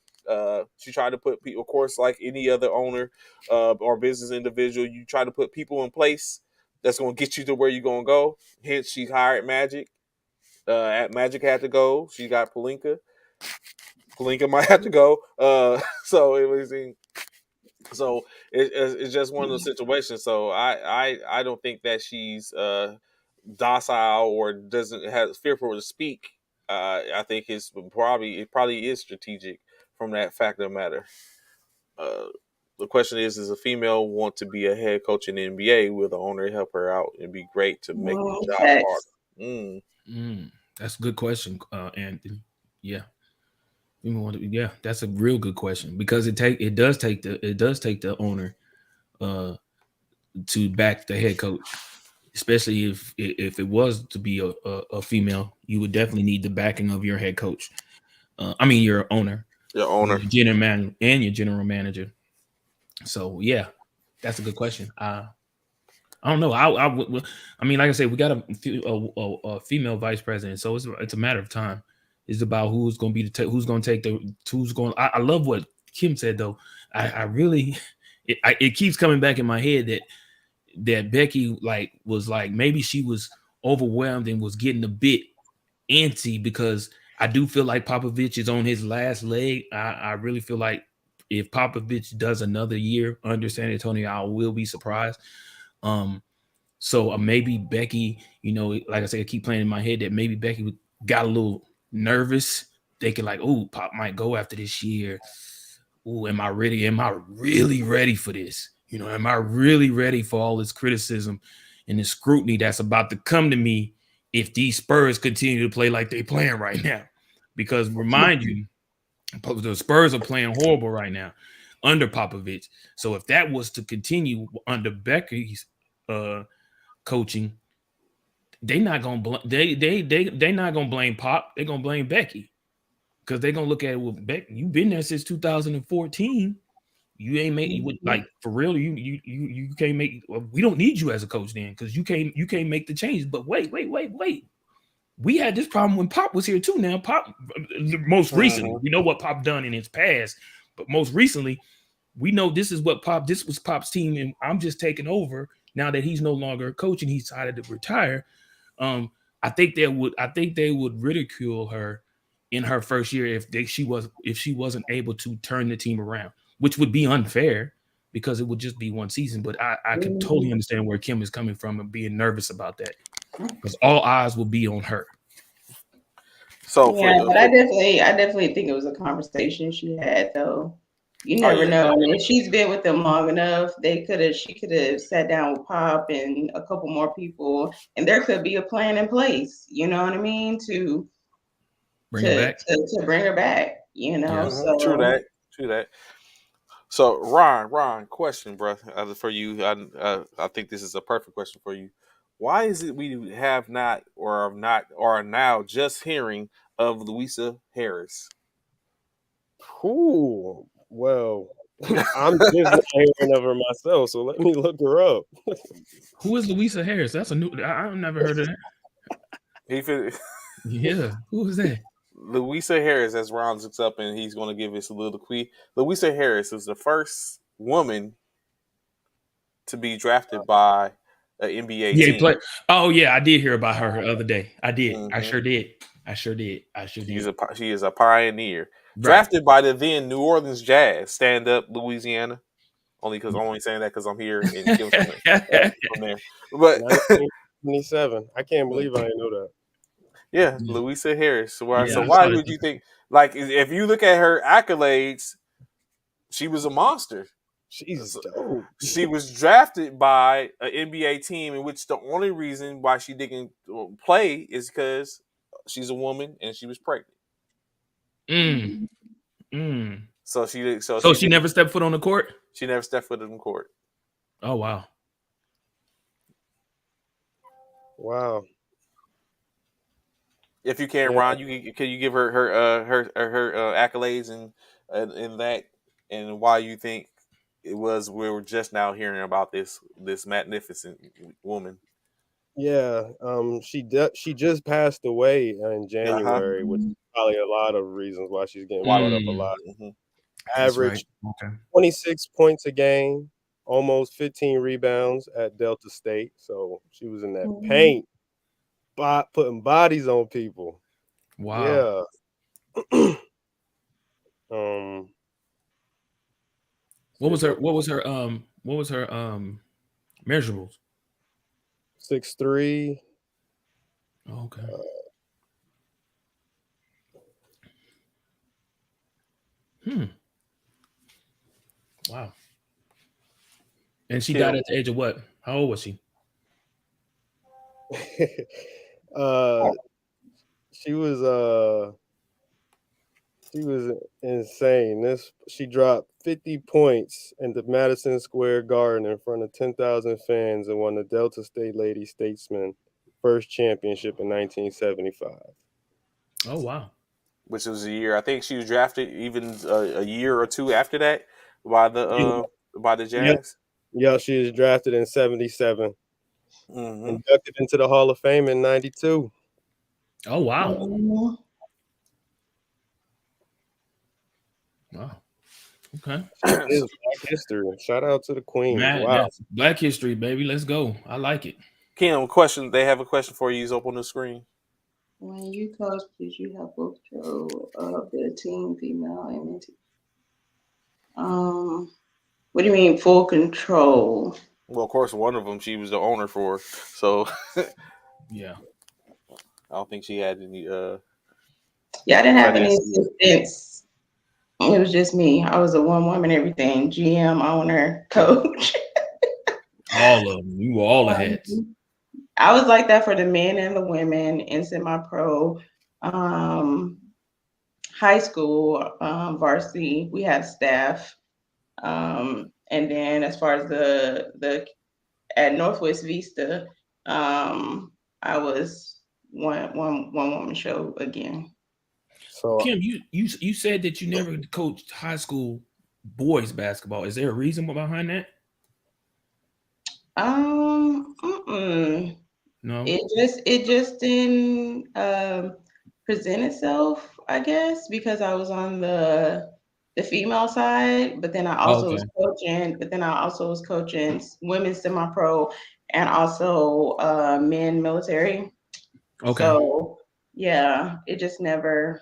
She tried to put people, of course, like any other owner or business individual, you try to put people in place that's going to get you to where you're going to go. Hence, she hired Magic. Magic had to go. She got Pelinka. Pelinka might have to go. So it was. So it's just one of those situations. So I don't think that she's docile or doesn't have fearful to speak. I think it probably is strategic from that fact of the matter. The question is a female want to be a head coach in the NBA? Will the owner help her out and be great to make the job harder? That's a good question, Anthony. Yeah. Yeah, that's a real good question, because it does take the owner to back the head coach, especially if it was to be a female. You would definitely need the backing of your head coach. Your owner, your general manager, and your general manager. So yeah, that's a good question. I don't know. Like I said, we got a female vice president, so it's a matter of time. It's about who's going to be who's going to take who's going. I love what Kim said though. I really, it keeps coming back in my head that Becky was maybe she was overwhelmed and was getting a bit antsy, because I do feel like Popovich is on his last leg. I really feel like if Popovich does another year under San Antonio, I will be surprised. So maybe Becky, like I said, I keep playing in my head that maybe Becky got a little nervous, thinking like, "Oh, Pop might go after this year. Oh, am I ready? Am I really ready for this? Am I really ready for all this criticism and this scrutiny that's about to come to me if these Spurs continue to play like they're playing right now?" Because remind you, the Spurs are playing horrible right now under Popovich. So if that was to continue under Becky's coaching, they not gonna they not gonna blame Pop. They're gonna blame Becky, because they're gonna look at it with Becky. You've been there since 2014. You ain't make like for real. You can't make. We don't need you as a coach then, because you can't make the changes. But wait. We had this problem when Pop was here too. Now Pop, most recently, we know what Pop done in his past, but most recently, we know this was Pop's team, and I'm just taking over now that he's no longer coaching. He decided to retire. I think they would ridicule her in her first year if she wasn't able to turn the team around, which would be unfair because it would just be one season. But I can totally understand where Kim is coming from and being nervous about that, because all eyes will be on her. So yeah, but I definitely think it was a conversation she had though. You never know. I mean, if she's been with them long enough, she could have sat down with Pop and a couple more people, and there could be a plan in place. You know what I mean? To bring her back. Yeah. So True that. So Ron, question, bro, for you. I think this is a perfect question for you. Why is it we have not or are now just hearing of Louisa Harris? Ooh, well, I'm just not hearing of her myself, so let me look her up. Who is Louisa Harris? That's a new. I've never heard of that. Yeah, who is that? Louisa Harris, as Ron looks up, and he's going to give us a little quiz. Louisa Harris is the first woman to be drafted by an NBA team. Oh yeah, I did hear about her the other day. I did. Mm-hmm. I sure did. She is a pioneer. Right. Drafted by the then New Orleans Jazz. Stand up, Louisiana. I'm only saying that because I'm here and Kim's from there. But 27. I can't believe I didn't know that. Yeah, Louisa Harris. So why would you think? Like, if you look at her accolades, she was a monster. She's dope. She was drafted by an NBA team, in which the only reason why she didn't play is because she's a woman and she was pregnant. So she never stepped foot on the court. She never stepped foot on the court. Oh wow. If you can, Ron, can you give her accolades and that, and why you think it was we were just now hearing about this magnificent woman? Yeah, she just passed away in January, which is probably a lot of reasons why she's getting brought up a lot. Average 26 points a game, almost 15 rebounds at Delta State. So she was in that paint, putting bodies on people. Wow. Yeah. What was her measurables? 6'3". Okay. Wow. And she died at the age of what? How old was she? She was insane. She dropped 50 points in the Madison Square Garden in front of 10,000 fans and won the Delta State Lady Statesman first championship in 1975. Oh wow. Which was a year. I think she was drafted even a year or two after that by the Jazz. Yeah, she was drafted in 77. Inducted into the Hall of Fame in 92. Oh wow. Wow. Okay. It's Black history. Shout out to the Queen. Wow. Black history, baby. Let's go. I like it. Kim, question. They have a question for you. It's up on the screen. When you coach, did you have full control of the team, female and men's? What do you mean full control? Well, of course, one of them she was the owner for, so yeah. I don't think she had any. Yeah, I didn't have any Financial. assistants. It was just me. I was a one woman everything, GM, owner, coach. All of them. You were all the heads. I was like that for the men and the women in semi-pro, high school, varsity. We had staff, and then as far as the at Northwest Vista, I was one woman show again. So Kim, you said that you never coached high school boys basketball. Is there a reason behind that? No. It just didn't present itself, I guess, because I was on the female side, but then I also Okay. was coaching, women's semi-pro and also men military. Okay. So yeah, it just never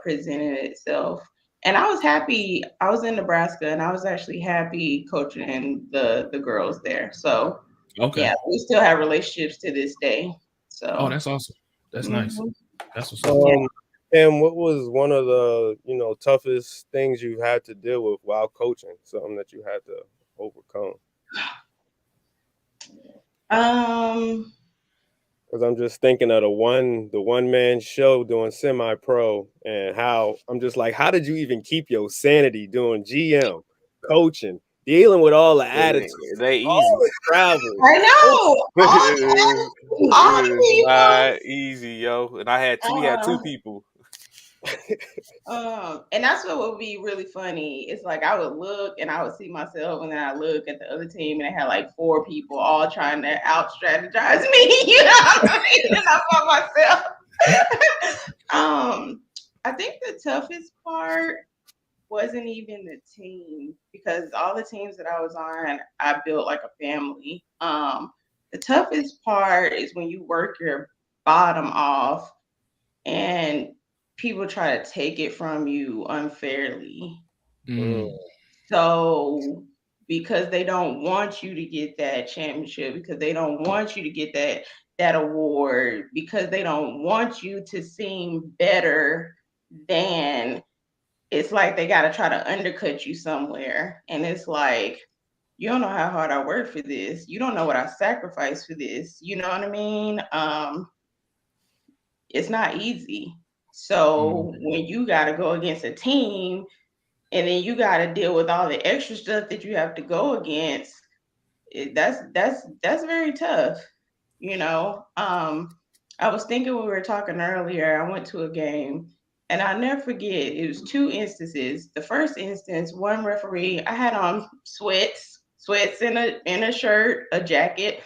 presented itself. And I was happy. I was in Nebraska, and I was actually happy coaching the girls there. So Okay. yeah, we still have relationships to this day. So Oh, that's awesome. That's nice. That's what's up. And what was one of the toughest things you had to deal with while coaching? Something that you had to overcome? Because I'm just thinking of the one man show doing semi-pro, and how I'm just like, how did you even keep your sanity doing GM, coaching, dealing with all the attitude, They easy. all the travel? I know. All It is not easy, yo. And I had we had two people. And that's what would be really funny. It's like I would look and I would see myself, and then I look at the other team, and they had like 4 people all trying to out strategize me. You know what I mean? And I'm by myself. I think the toughest part wasn't even the team, because all the teams that I was on, I built like a family. The toughest part is when you work your bottom off and people try to take it from you unfairly. So because they don't want you to get that championship, because they don't want you to get that award, because they don't want you to seem better than, it's like they got to try to undercut you somewhere. And it's like, you don't know how hard I worked for this. You don't know what I sacrificed for this. You know what I mean? It's not easy. So when you got to go against a team, and then you got to deal with all the extra stuff that you have to go against, that's very tough. I was thinking, we were talking earlier, I went to a game, and I'll never forget, it was 2 instances. The first instance, one referee, I had on sweats in a shirt, a jacket,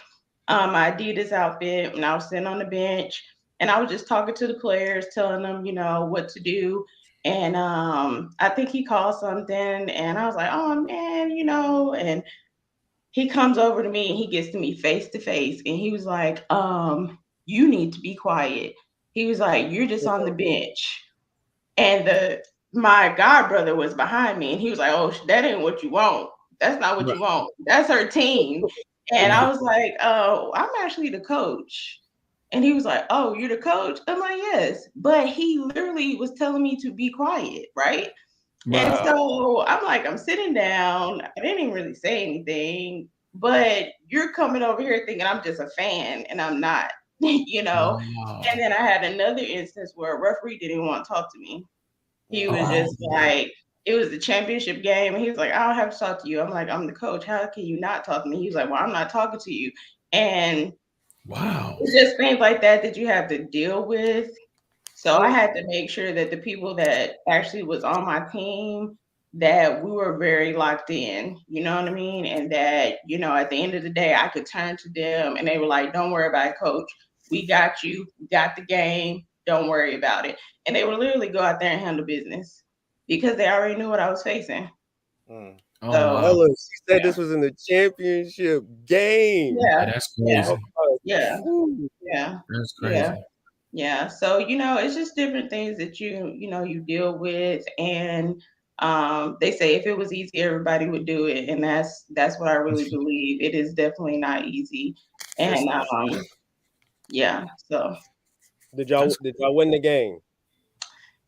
my Adidas outfit, and I was sitting on the bench, and I was just talking to the players, telling them, what to do. And I think he called something, and I was like, oh man, and he comes over to me and he gets to me face to face, and he was like, you need to be quiet. He was like, you're just on the bench. And my god brother was behind me, and he was like, oh, that ain't what you want. That's not what you want. That's her team. And I was like, oh, I'm actually the coach. And he was like, oh, you're the coach? I'm like, yes. But he literally was telling me to be quiet, right? And so I'm like, I'm sitting down. I didn't even really say anything, but you're coming over here thinking I'm just a fan, and I'm not, Wow. And then I had another instance where a referee didn't want to talk to me. He was just like, it was the championship game, and he was like, I don't have to talk to you. I'm like, I'm the coach. How can you not talk to me? He was like, well, I'm not talking to you. And it's just things like that you have to deal with. So I had to make sure that the people that actually was on my team, that we were very locked in, you know what I mean? And that, at the end of the day, I could turn to them and they were like, don't worry about it, coach. We got you. We got the game. Don't worry about it. And they would literally go out there and handle business because they already knew what I was facing. Ella, she said this was in the championship game. Yeah. That's crazy. Yeah. That's crazy. Yeah. So, it's just different things that you deal with. And They say if it was easy, everybody would do it, and that's what I really believe. It is definitely not easy, and yeah. So did y'all win the game?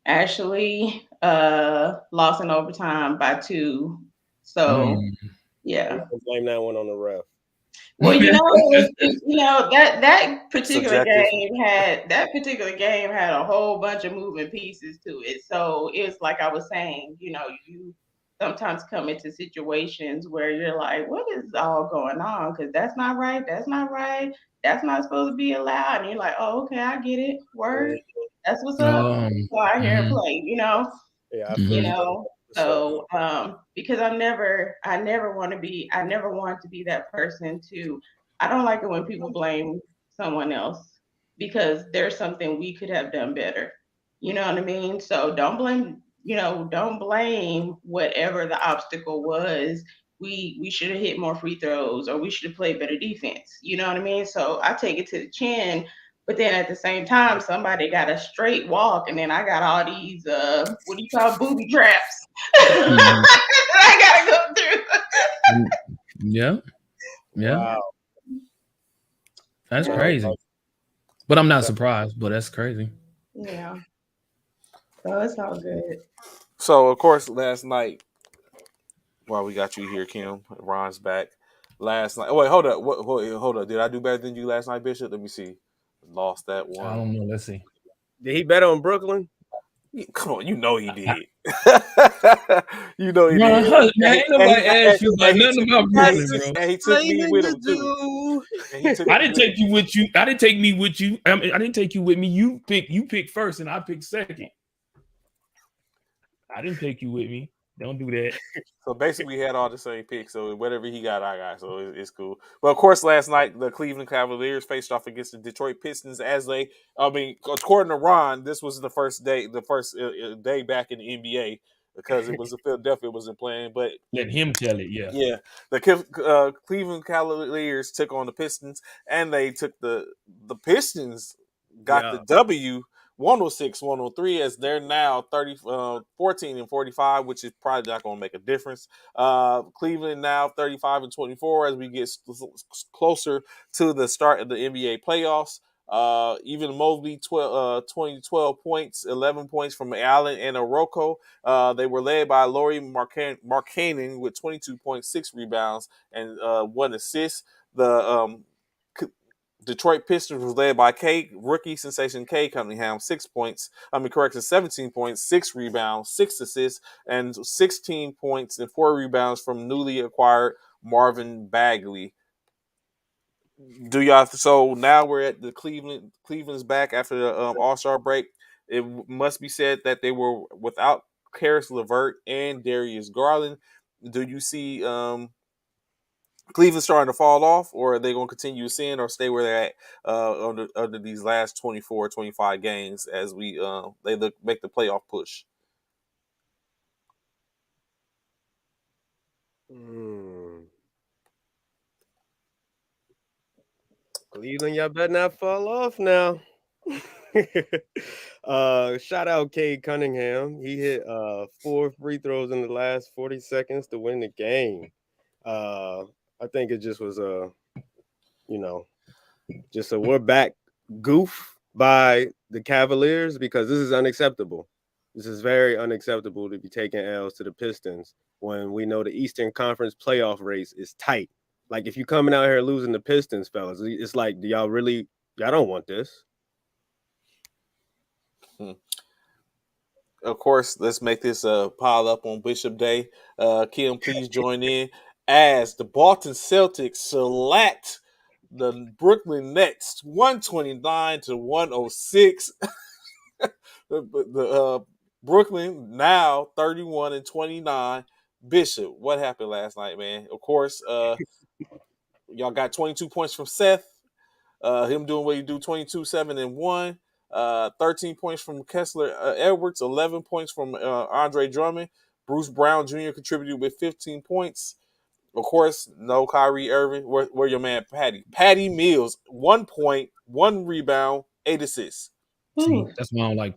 Actually, lost in overtime by 2. So yeah. Blame that one on the ref. Well, that particular game had a whole bunch of moving pieces to it. So it's like I was saying, you sometimes come into situations where you're like, what is all going on? Because that's not right. That's not right. That's not supposed to be allowed. And you're like, oh, okay, I get it. Word. That's what's up. So I hear and play, Yeah. So because I never wanted to be that person I don't like it when people blame someone else because there's something we could have done better. You know what I mean? So don't blame whatever the obstacle was. We should have hit more free throws or we should have played better defense. You know what I mean? So I take it to the chin, but then at the same time, somebody got a straight walk and then I got all these what do you call booby traps? I gotta go through. Yeah. Wow. That's crazy. But I'm not surprised, but that's crazy. Yeah. So it's all good. So of course last night, while we got you here, Kim, Ron's back. Last night. Wait, hold up. Hold up. Did I do better than you last night, Bishop? Let me see. Lost that one. I don't know. Let's see. Did he bet on Brooklyn? Come on, you know he did. You know he did. Man, ain't nobody asked you about nothing about Brooklyn, bro. And he took me with him too. I didn't take you with you. I didn't take me with you. I didn't take you with me. You pick first, and I pick second. I didn't take you with me. Don't do that. So basically, we had all the same picks. So whatever he got, I got. So it's cool. But of course, last night the Cleveland Cavaliers faced off against the Detroit Pistons. According to Ron, this was the first day back in the NBA because it was the Philadelphia wasn't playing. But let him tell it. Yeah. The Cleveland Cavaliers took on the Pistons, and they took the Pistons got the W. 106-103 as they're now 14-45, which is probably not going to make a difference. Cleveland now 35-24 as we get closer to the start of the NBA playoffs. Even Mobley 12 points, 11 points from Allen and Oroko. They were led by Lauri Markkanen with 22 points, 6 rebounds, and 1 assist. The Detroit Pistons was led by rookie sensation Cade Cunningham, 17 points, 6 rebounds, 6 assists, and 16 points and 4 rebounds from newly acquired Marvin Bagley. So now we're at the Cleveland's back after the All-Star break. It must be said that they were without Karis LeVert and Darius Garland. Do you see Cleveland starting to fall off, or are they going to continue to sin or stay where they're at under these last 24, 25 games as they make the playoff push? Cleveland, y'all better not fall off now. Shout out Cade Cunningham. He hit 4 free throws in the last 40 seconds to win the game. I think it just was just a we're back goof by the Cavaliers because this is unacceptable. This is very unacceptable to be taking L's to the Pistons when we know the Eastern Conference playoff race is tight. Like, if you're coming out here losing the Pistons, fellas, it's like, do y'all don't want this? Of course, let's make this pile up on Bishop Day. Kim, please join in as the Boston Celtics select the Brooklyn Nets 129-106. the Brooklyn now 31-29. Bishop, what happened last night, man? Of course, y'all got 22 points from Seth. Him doing what he do, 22, 7, and 1. 13 points from Kessler Edwards, 11 points from Andre Drummond. Bruce Brown Jr. contributed with 15 points. Of course, no Kyrie Irving. Where your man Patty? Patty Mills, 1 point, 1 rebound, 8 assists. See, that's why I don't like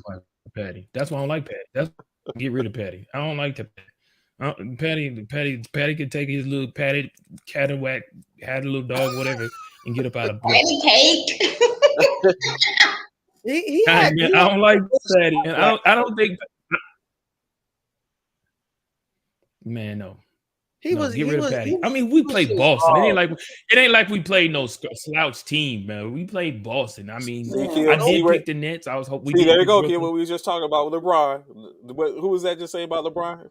Patty. That's why I don't like Patty. Get rid of Patty. I don't like that. Patty could take his little Patty Cadillac, had a little dog, whatever, and get up out of Patty cake. I don't like Patty, and I don't think. Man, no. Get rid of Patty. I mean, we played Boston. It ain't like we played no slouch team, man. We played Boston. I mean, I did pick the Nets. I was hoping. There you go, kid. What we were just talking about with LeBron. Who was that just saying about LeBron?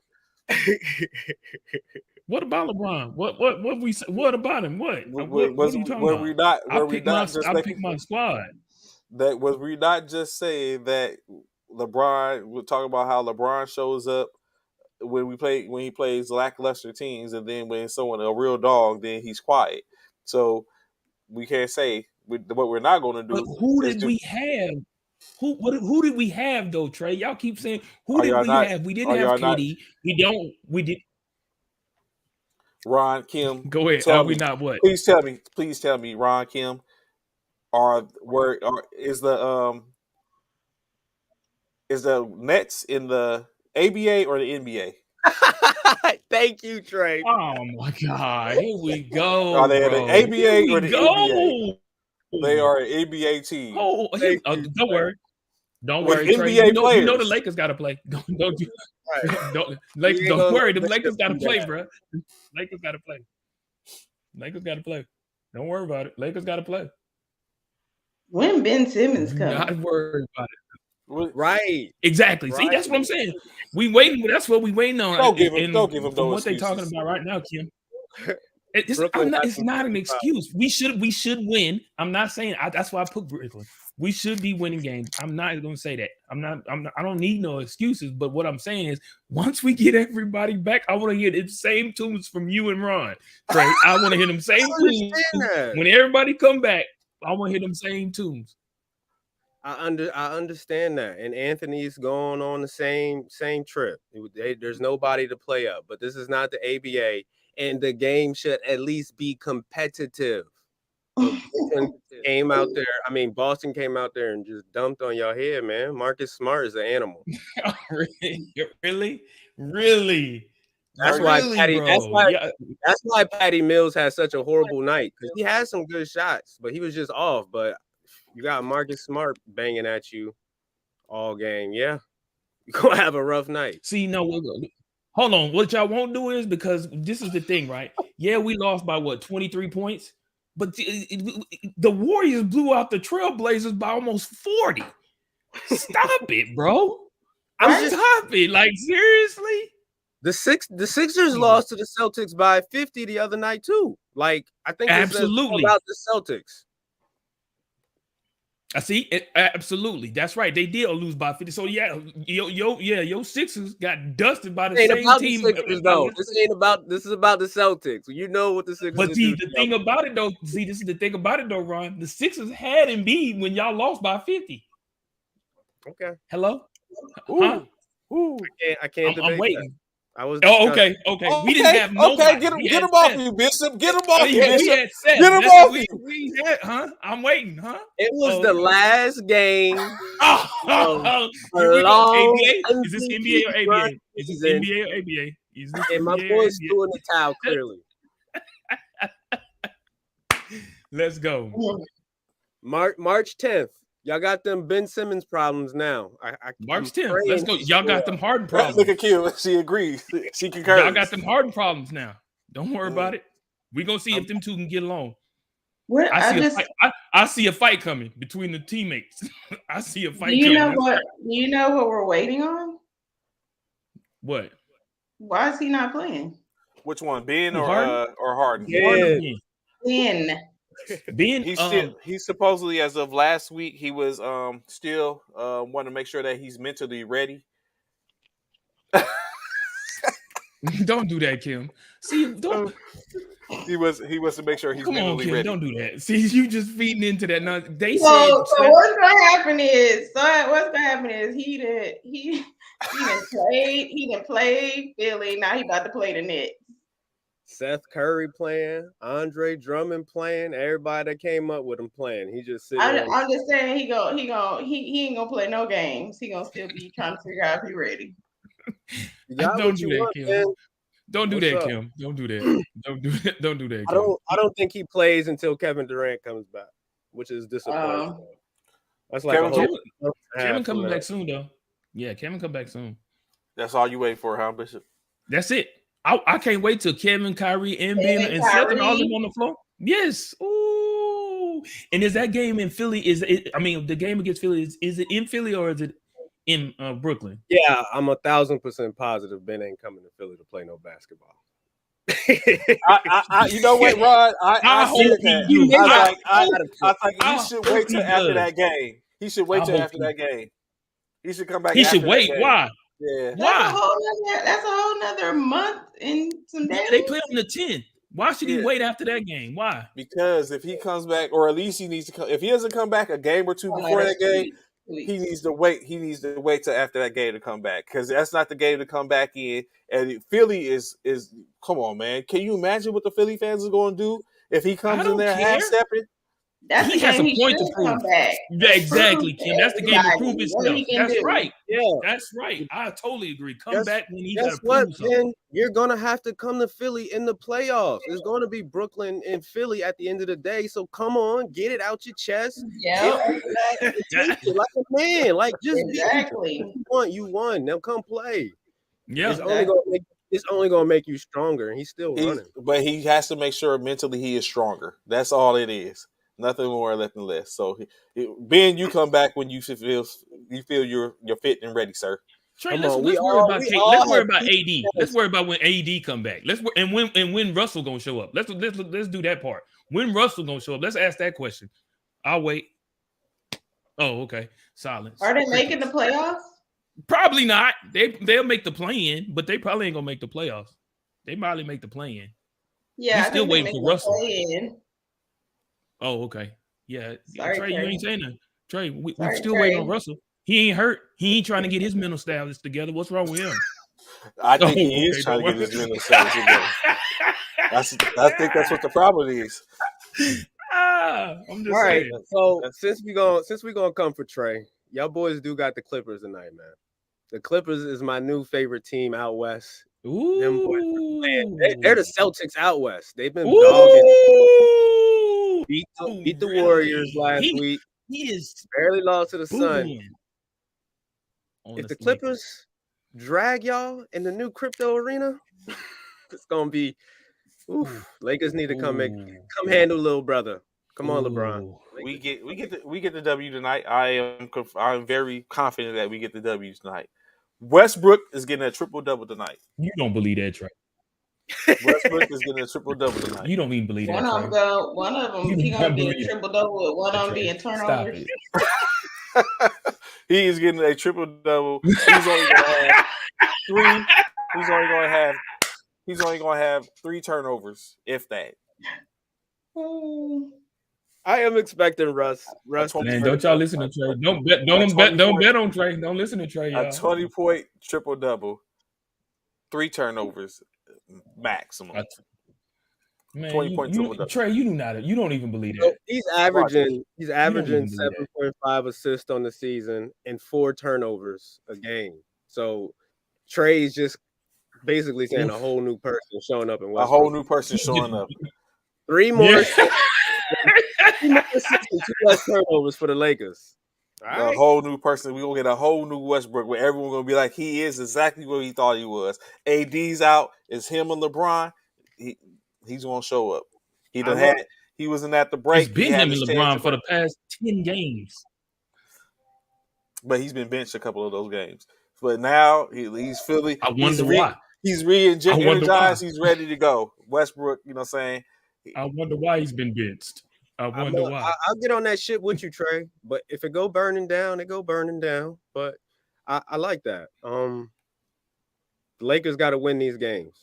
What about LeBron? What about him? What are you talking about? I picked my squad. That was we not just saying that LeBron. We're talking about how LeBron shows up when he plays lackluster teams, and then when someone a real dog, then he's quiet. So we can't say what we're not going to do. But who did we have? Who did we have though, Trey? Y'all keep saying who did we have? We didn't have KD. We did. Ron, Kim, go ahead. Are we not what? Please tell me, Ron, Kim, is the Nets in the ABA or the NBA? Thank you, Trey. Oh my God, here we go. Are they in the ABA or the NBA? They are an NBA team. Don't worry. Don't worry, Trey. You know the Lakers got to play. Don't worry. The Lakers got to play, bro. Lakers got to play. Lakers got to play. Don't worry about it. Lakers got to play. When Ben Simmons comes, not worry about it. Right. Exactly. Right. See, that's what I'm saying. We waiting. That's what we waiting on. Don't give them no what they talking about right now, Kim. It's not an excuse. We should win. I'm not saying that's why I put Brooklyn. We should be winning games. I'm not going to say that. I don't need no excuses. But what I'm saying is, once we get everybody back, I want to hear the same tunes from you and Ron. Trey, I want to hear them same tunes when everybody come back. I want to hear them same tunes. I understand that, and Anthony's going on the same trip. There's nobody to play up, but this is not the ABA, and the game should at least be competitive. Boston came out there and just dumped on your head, man. Marcus Smart is an animal. Really? That's why Patty Mills had such a horrible night, because he had some good shots, but he was just off. But you got Marcus Smart banging at you all game. Yeah, you're going to have a rough night. See, no, hold on. What y'all won't do is, because this is the thing, right? Yeah, we lost by 23 points? But the Warriors blew out the Trailblazers by almost 40. Stop it, bro. Stop it. Like, seriously? The Sixers lost to the Celtics by 50 the other night, too. Like, I think absolutely about the Celtics. I see it. Absolutely. That's right. They did lose by 50. So yeah, your Sixers got dusted by the same team. This is about the Celtics. You know what the Sixers. But see, the thing about it though, this is the thing about it though, Ron. The Sixers had Embiid when y'all lost by 50. Okay. Hello? Ooh. Ooh. I can't I'm waiting. That. I was. Okay. We didn't have nobody. Get him off you, Bishop. Get him off you, Bishop. Get him off you. I'm waiting, huh? It was the last game. ABA? Is this NBA or ABA? Is this NBA or ABA? And my boy's doing the towel clearly. Let's go. March 10th. Y'all got them Ben Simmons problems now. March 10th. Let's go. Y'all got them Harden problems. Look at Q. She agrees. She concurs. Y'all got them Harden problems now. Don't worry about it. We're going to see if them two can get along. I see a fight coming between the teammates. I see a fight coming. Do you know what we're waiting on? What? Why is he not playing? Which one? Ben or Harden? Ben. Ben, he's supposedly, as of last week, he was still wanting to make sure that he's mentally ready. Don't do that, Kim. See, don't. He was to make sure he's mentally Kim, ready. Don't do that. See, you just feeding into that. Now they so what's gonna happen is he didn't play Philly. Now he about to play the Nets. Seth Curry playing, Andre Drummond playing, everybody that came up with him playing. He just sitting. I'm just saying he ain't gonna play no games. He gonna still be trying to figure out if he ready. Don't do that, Kim. Man. Don't do that, Kim. Don't do that. Don't do that. Don't do that, Kim. I don't think he plays until Kevin Durant comes back, which is disappointing. That's like Kevin coming back soon, though. Yeah, Kevin come back soon. That's all you wait for, huh, Bishop? That's it. I can't wait till Kevin, Kyrie, and Ben and Seth and all them on the floor. Yes. Ooh. And is that game in Philly? The game against Philly, is it in Philly or is it in Brooklyn? Yeah, I'm 1,000% positive Ben ain't coming to Philly to play no basketball. You know what, Rod? I hope he do. I think he should wait till after that game. He should wait till after that game. He should come back. He should wait. Why? Yeah. That's a whole nother month and some days. They play on the 10th. Why should he wait after that game? Why? Because if he comes back, or at least he needs to come. If he doesn't come back a game or two before that game, he needs to wait. He needs to wait till after that game to come back, because that's not the game to come back in. And Philly is come on, man. Can you imagine what the Philly fans are going to do if he comes in there half-stepping? He has a point to prove. Yeah, exactly, Kim. That's the game to prove himself. That's right. Yeah, that's right. I totally agree. Come back when he got to prove something. You're gonna have to come to Philly in the playoffs. It's going to be Brooklyn and Philly at the end of the day. So come on, get it out your chest. Yeah, like a man. Like just you won. Now come play. Yeah, it's only gonna make you stronger. And he's still running, but he has to make sure mentally he is stronger. That's all it is. Nothing more, nothing less. So, Ben, you come back when you feel you're fit and ready, sir. Trey, let's worry about AD. Let's worry about when AD come back. When Russell gonna show up. Let's do that part. When Russell gonna show up? Let's ask that question. I'll wait. Oh, okay. Silence. Are they making the playoffs? Probably not. They'll make the play-in, but they probably ain't gonna make the playoffs. They probably make the play-in. Yeah, he's still waiting for Russell. Oh, okay. Yeah. Sorry, Trey, you ain't saying that. Trey, we're still waiting on Russell. He ain't hurt. He ain't trying to get his mental status together. What's wrong with him? I think he is trying to get his mental status together. I think that's what the problem is. I'm just saying. So since we gonna come for Trey, y'all boys do got the Clippers tonight, man. The Clippers is my new favorite team out west. Ooh. Them boys, they're the Celtics out west. They've been dogging. Beat the Warriors last week. He is barely lost to the Sun. If the Clippers drag y'all in the new crypto arena, it's gonna be. Lakers need to come handle little brother. Come on, LeBron. We get the W tonight. I'm very confident that we get the W tonight. Westbrook is getting a triple-double tonight. You don't believe that, Trey? Westbrook is getting a triple-double tonight. You don't even believe that. One of them, he's gonna be a triple-double with one of them being turnovers. He is getting a triple-double. He's only gonna have three. He's only gonna have 3 turnovers, if that. I am expecting Russ. Man, don't y'all listen to Trey. Don't bet on Trey. Don't listen to Trey. A 20-point triple-double, 3 turnovers maximum. Man, 20 points. Trey, you don't even believe that. So he's averaging 7.5 assists on the season and 4 turnovers a game. So Trey's just basically saying a whole new person showing up in Westbrook. A whole new person showing up. 3 more assists and 2 less turnovers for the Lakers. A whole new person. We're going to get a whole new Westbrook where everyone's going to be like, he is exactly what he thought he was. AD's out. It's him and LeBron. He's going to show up. He wasn't at the break. It's been him and LeBron for the past 10 games. But he's been benched a couple of those games. But now he's Philly. I wonder why. He's re-energized. He's ready to go. Westbrook, you know what I'm saying? I wonder why he's been benched. I wonder why. I'll get on that shit with you, Trey. But if it go burning down, it go burning down. But I like that. The Lakers got to win these games.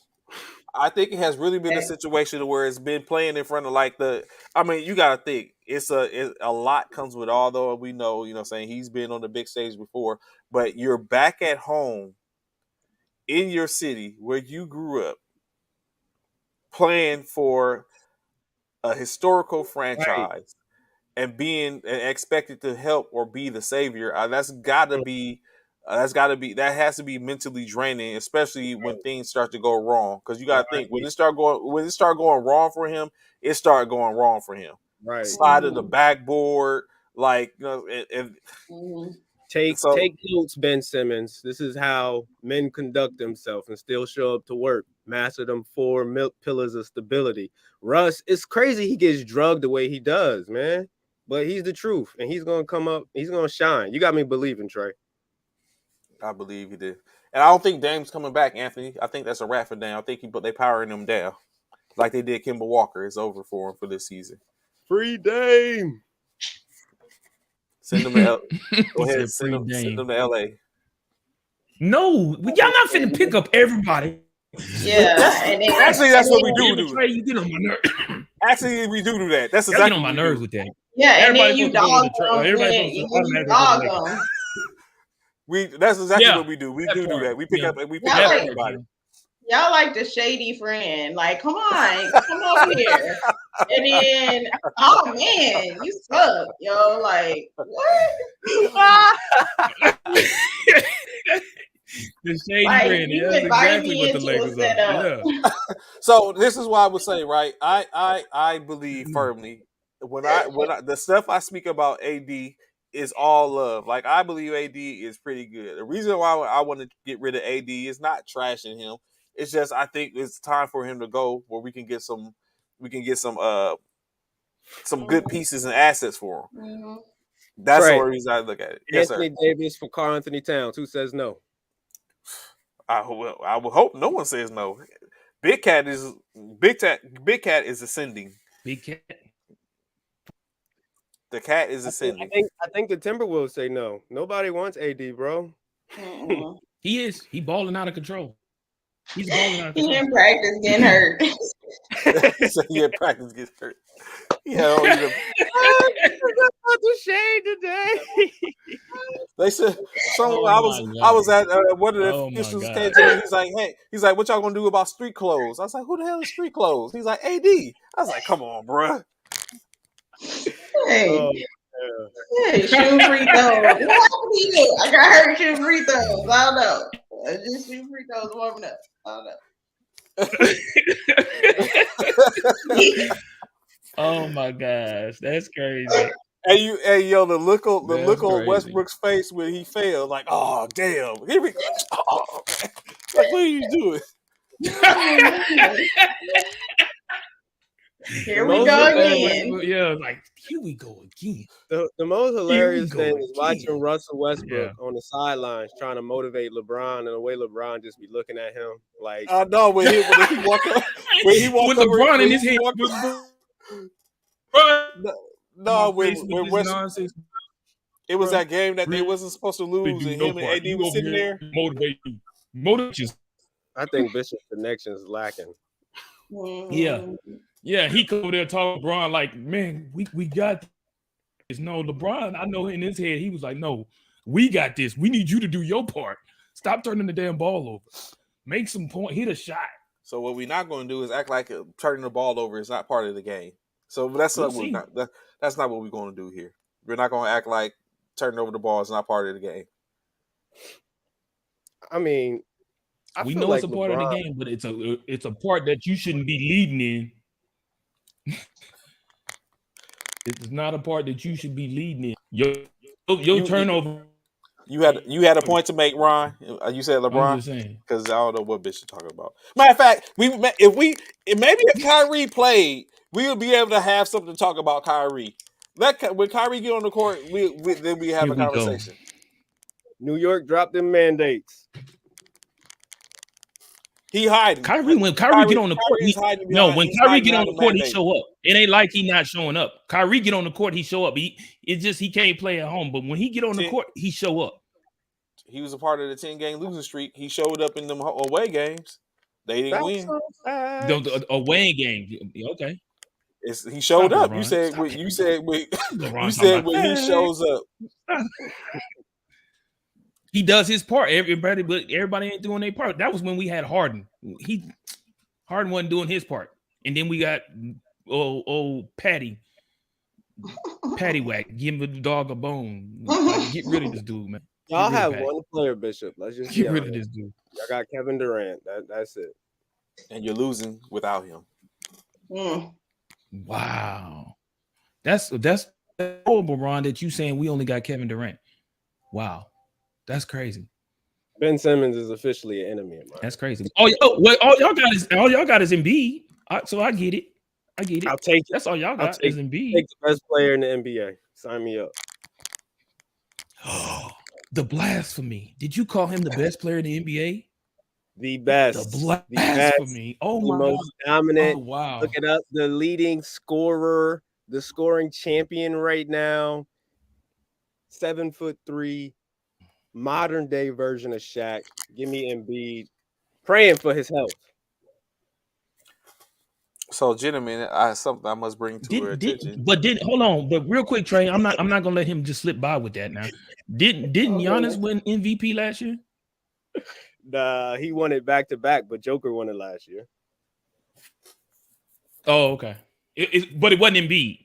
I think it has really been a situation where it's been playing in front of you got to think it's a lot comes with, although we know, you know what I'm saying, he's been on the big stage before, but you're back at home in your city where you grew up playing for a historical franchise and being expected to help or be the savior. That's got to be That has to be mentally draining, especially when things start to go wrong. Because you got to think when it start going wrong for him, it started going wrong for him. Right. Side of the backboard, like Take notes, Ben Simmons. This is how men conduct themselves and still show up to work. Master them 4 pillars of stability. Russ, it's crazy he gets drugged the way he does, man. But he's the truth, and he's gonna come up. He's gonna shine. You got me believing, Trey. I believe he did, and I don't think Dame's coming back, Anthony. I think that's a wrap for Dame. I think they powering him down, like they did Kemba Walker. It's over for him for this season. Free Dame. Send them to go ahead. Send them to LA. No, y'all not finna pick up everybody. Yeah, actually, that's what we do. Trey, you get on my nerves. Actually, we do that. That's exactly on my nerves with that. Yeah, everybody and then you dog them. That's exactly what we do. We do that. We pick up everybody. Y'all like the shady friend. Like, come over here. And then, oh man, you suck, yo. Like, what? The shady friend. That's exactly what the Lakers are. Yeah. So this is why I would say, right? I believe firmly when I the stuff I speak about AD is all love. Like, I believe AD is pretty good. The reason why I want to get rid of AD is not trashing him. It's just I think it's time for him to go where we can get some good pieces and assets for him. Mm-hmm. That's the reason I look at it. Yes, Anthony Davis for Karl Anthony Towns. Who says no? I would hope no one says no. Big Cat is ascending. Big Cat. The cat is ascending. I think the Timberwolves say no. Nobody wants AD, bro. Mm-hmm. He is. He balling out of control. He's balling out of control. He in practice getting hurt. So he in practice gets hurt. Yeah, the shade today. They said I was at one of the officials came to me. He's like, what y'all gonna do about street clothes? I was like, who the hell is street clothes? He's like, AD. I was like, come on, bro. Hey, shooting free throws. What happened to you? I got hurt shooting free throws. I don't know. Just shooting free throws warming up. I don't know. Oh my gosh, that's crazy. Hey yo, the look on Westbrook's face when he failed, like, oh damn, here we go. Oh, like, what are you doing? Here we go again. Yeah, like, here we go again. The most hilarious thing is watching Russell Westbrook on the sidelines trying to motivate LeBron, and the way LeBron just be looking at him like, I know when he walked up, with LeBron in his head. When West, it was that game that they wasn't supposed to lose, and him and AD was sitting there. Motivation. I think Bishop's connection is lacking. Yeah, he come over there talking to LeBron like, man, we got this. No, LeBron, I know in his head, he was like, no, we got this. We need you to do your part. Stop turning the damn ball over. Make some point. Hit a shot. So what we're not going to do is act like turning the ball over is not part of the game. So that's not what we're going to do here. We're not going to act like turning over the ball is not part of the game. I mean, we know it's a part of the game, but it's a part that you shouldn't be leading in. It's not a part that you should be leading in. Your turnover. You had a point to make, Ron. You said LeBron, because I don't know what bitch you're talking about. Matter of fact, if Kyrie played, we would be able to have something to talk about Kyrie. When Kyrie get on the court, then we have a conversation. New York dropped them mandates. He hiding. When Kyrie get on the court, when Kyrie get on the court, he show up. It ain't like he not showing up. Kyrie get on the court, he show up. He can't play at home, but when he get on the court, he show up. He was a part of the 10-game losing streak. He showed up in them away games. They didn't win. The away game, okay. He showed up. You said when he shows up. He does his part. Everybody ain't doing their part. That was when we had Harden. Harden wasn't doing his part. And then we got old Patty Whack, give the dog a bone. Like, get rid of this dude, man. Y'all have one player, Bishop. Let's just get rid of this dude. Y'all got Kevin Durant. That's it. And you're losing without him. Wow. That's horrible, Ron, that you saying we only got Kevin Durant. Wow. That's crazy. Ben Simmons is officially an enemy of mine. That's crazy. All y'all got is Embiid. So I get it. I'll take it. That's all y'all got is Embiid. Take the best player in the NBA. Sign me up. The blasphemy. Did you call him the best player in the NBA? The best. The blasphemy. Oh my God. Most dominant. Oh, wow. Look it up. The leading scorer, the scoring champion right now. 7'3", modern day version of Shaq. Give me Embiid. Praying for his health. So, gentlemen, something I must bring to your attention. Hold on, but real quick, Trey, I'm not gonna let him just slip by with that now. Didn't Giannis win MVP last year? Nah, he won it back to back, but Joker won it last year. Oh, okay. But it wasn't Embiid.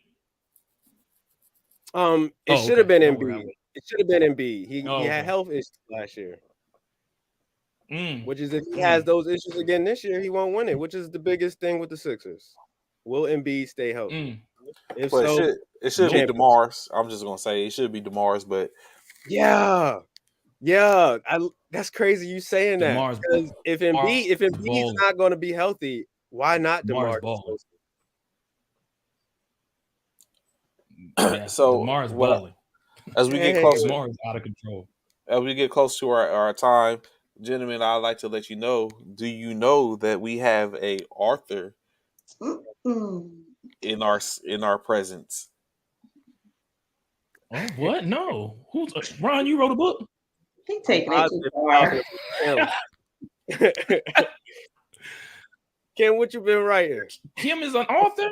It should have been Embiid. It should have been Embiid. He had health issues last year. Which is if he has those issues again this year, he won't win it, which is the biggest thing with the Sixers. Will Embiid stay healthy? If so, it should be DeMar's. I'm just gonna say it should be DeMar's, but yeah. That's crazy you saying that. Because if Embiid's not going to be healthy, why not DeMar? So DeMar's balling. As we get closer, DeMar's out of control. As we get close to our time, gentlemen, I'd like to let you know. Do you know that we have a author in our presence? Oh, what? No. Who's Ron? You wrote a book? He's taking it too far. Kim, what you been writing? Kim is an author?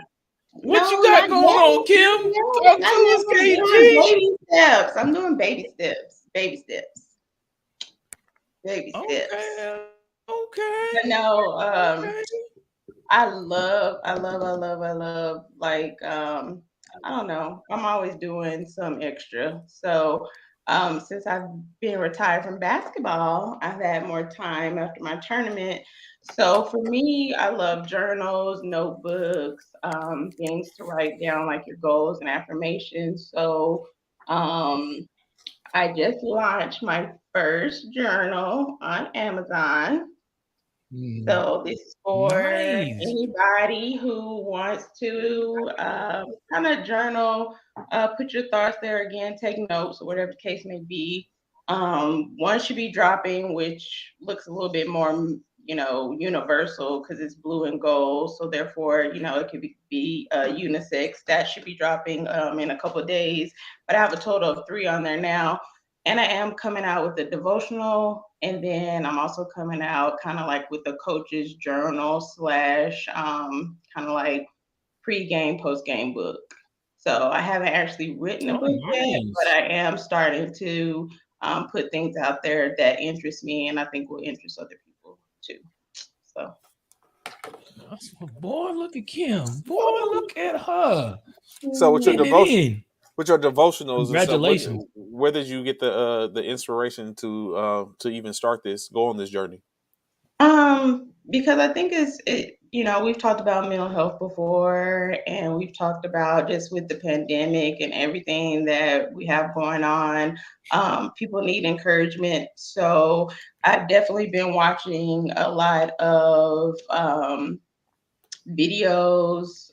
What you got going on, Kim? Talk to us, KG. Baby steps. I'm doing baby steps. Baby steps. Okay. But no, I love, like, I don't know. I'm always doing some extra. So since I've been retired from basketball, I've had more time after my tournament. So for me, I love journals, notebooks, things to write down like your goals and affirmations. So I just launched my first journal on Amazon. So this is for anybody who wants to kind of journal, put your thoughts there again, take notes or whatever the case may be. One should be dropping, which looks a little bit more, universal because it's blue and gold. So therefore, it could be unisex. That should be dropping in a couple of days. But I have a total of 3 on there now. And I am coming out with a devotional, and then I'm also coming out kind of like with a coach's journal / kind of like pre-game, post-game book. So I haven't actually written a book yet, but I am starting to put things out there that interest me, and I think will interest other people too. So, boy, look at Kim. Boy, look at her. So with your devotion. With your devotionals, congratulations. And stuff, where did you get the inspiration to even start go on this journey? Because I think we've talked about mental health before, and we've talked about just with the pandemic and everything that we have going on, people need encouragement. So I've definitely been watching a lot of videos,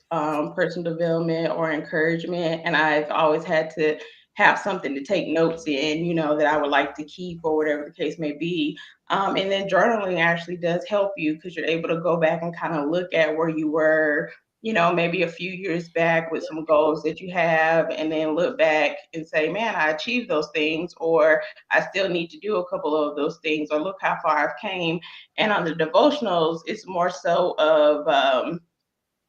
personal development or encouragement. And I've always had to have something to take notes in, that I would like to keep or whatever the case may be. And then journaling actually does help you because you're able to go back and kind of look at where you were, maybe a few years back with some goals that you have, and then look back and say, man, I achieved those things, or I still need to do a couple of those things, or look how far I've came. And on the devotionals, it's more so of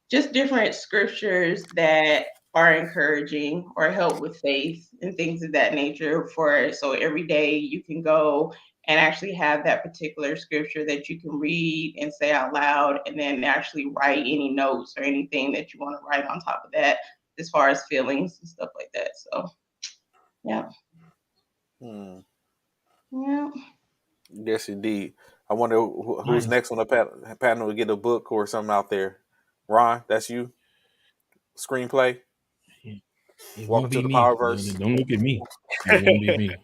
just different scriptures that are encouraging or help with faith and things of that nature. So every day you can go and actually have that particular scripture that you can read and say out loud, and then actually write any notes or anything that you want to write on top of that as far as feelings and stuff like that. So, yeah. Yeah. Yes, indeed. I wonder who's Nice. next on the panel to get a book or something out there. Ron, that's you. Screenplay. It Welcome won't to be the me. Powerverse. Don't look at me. It won't be me.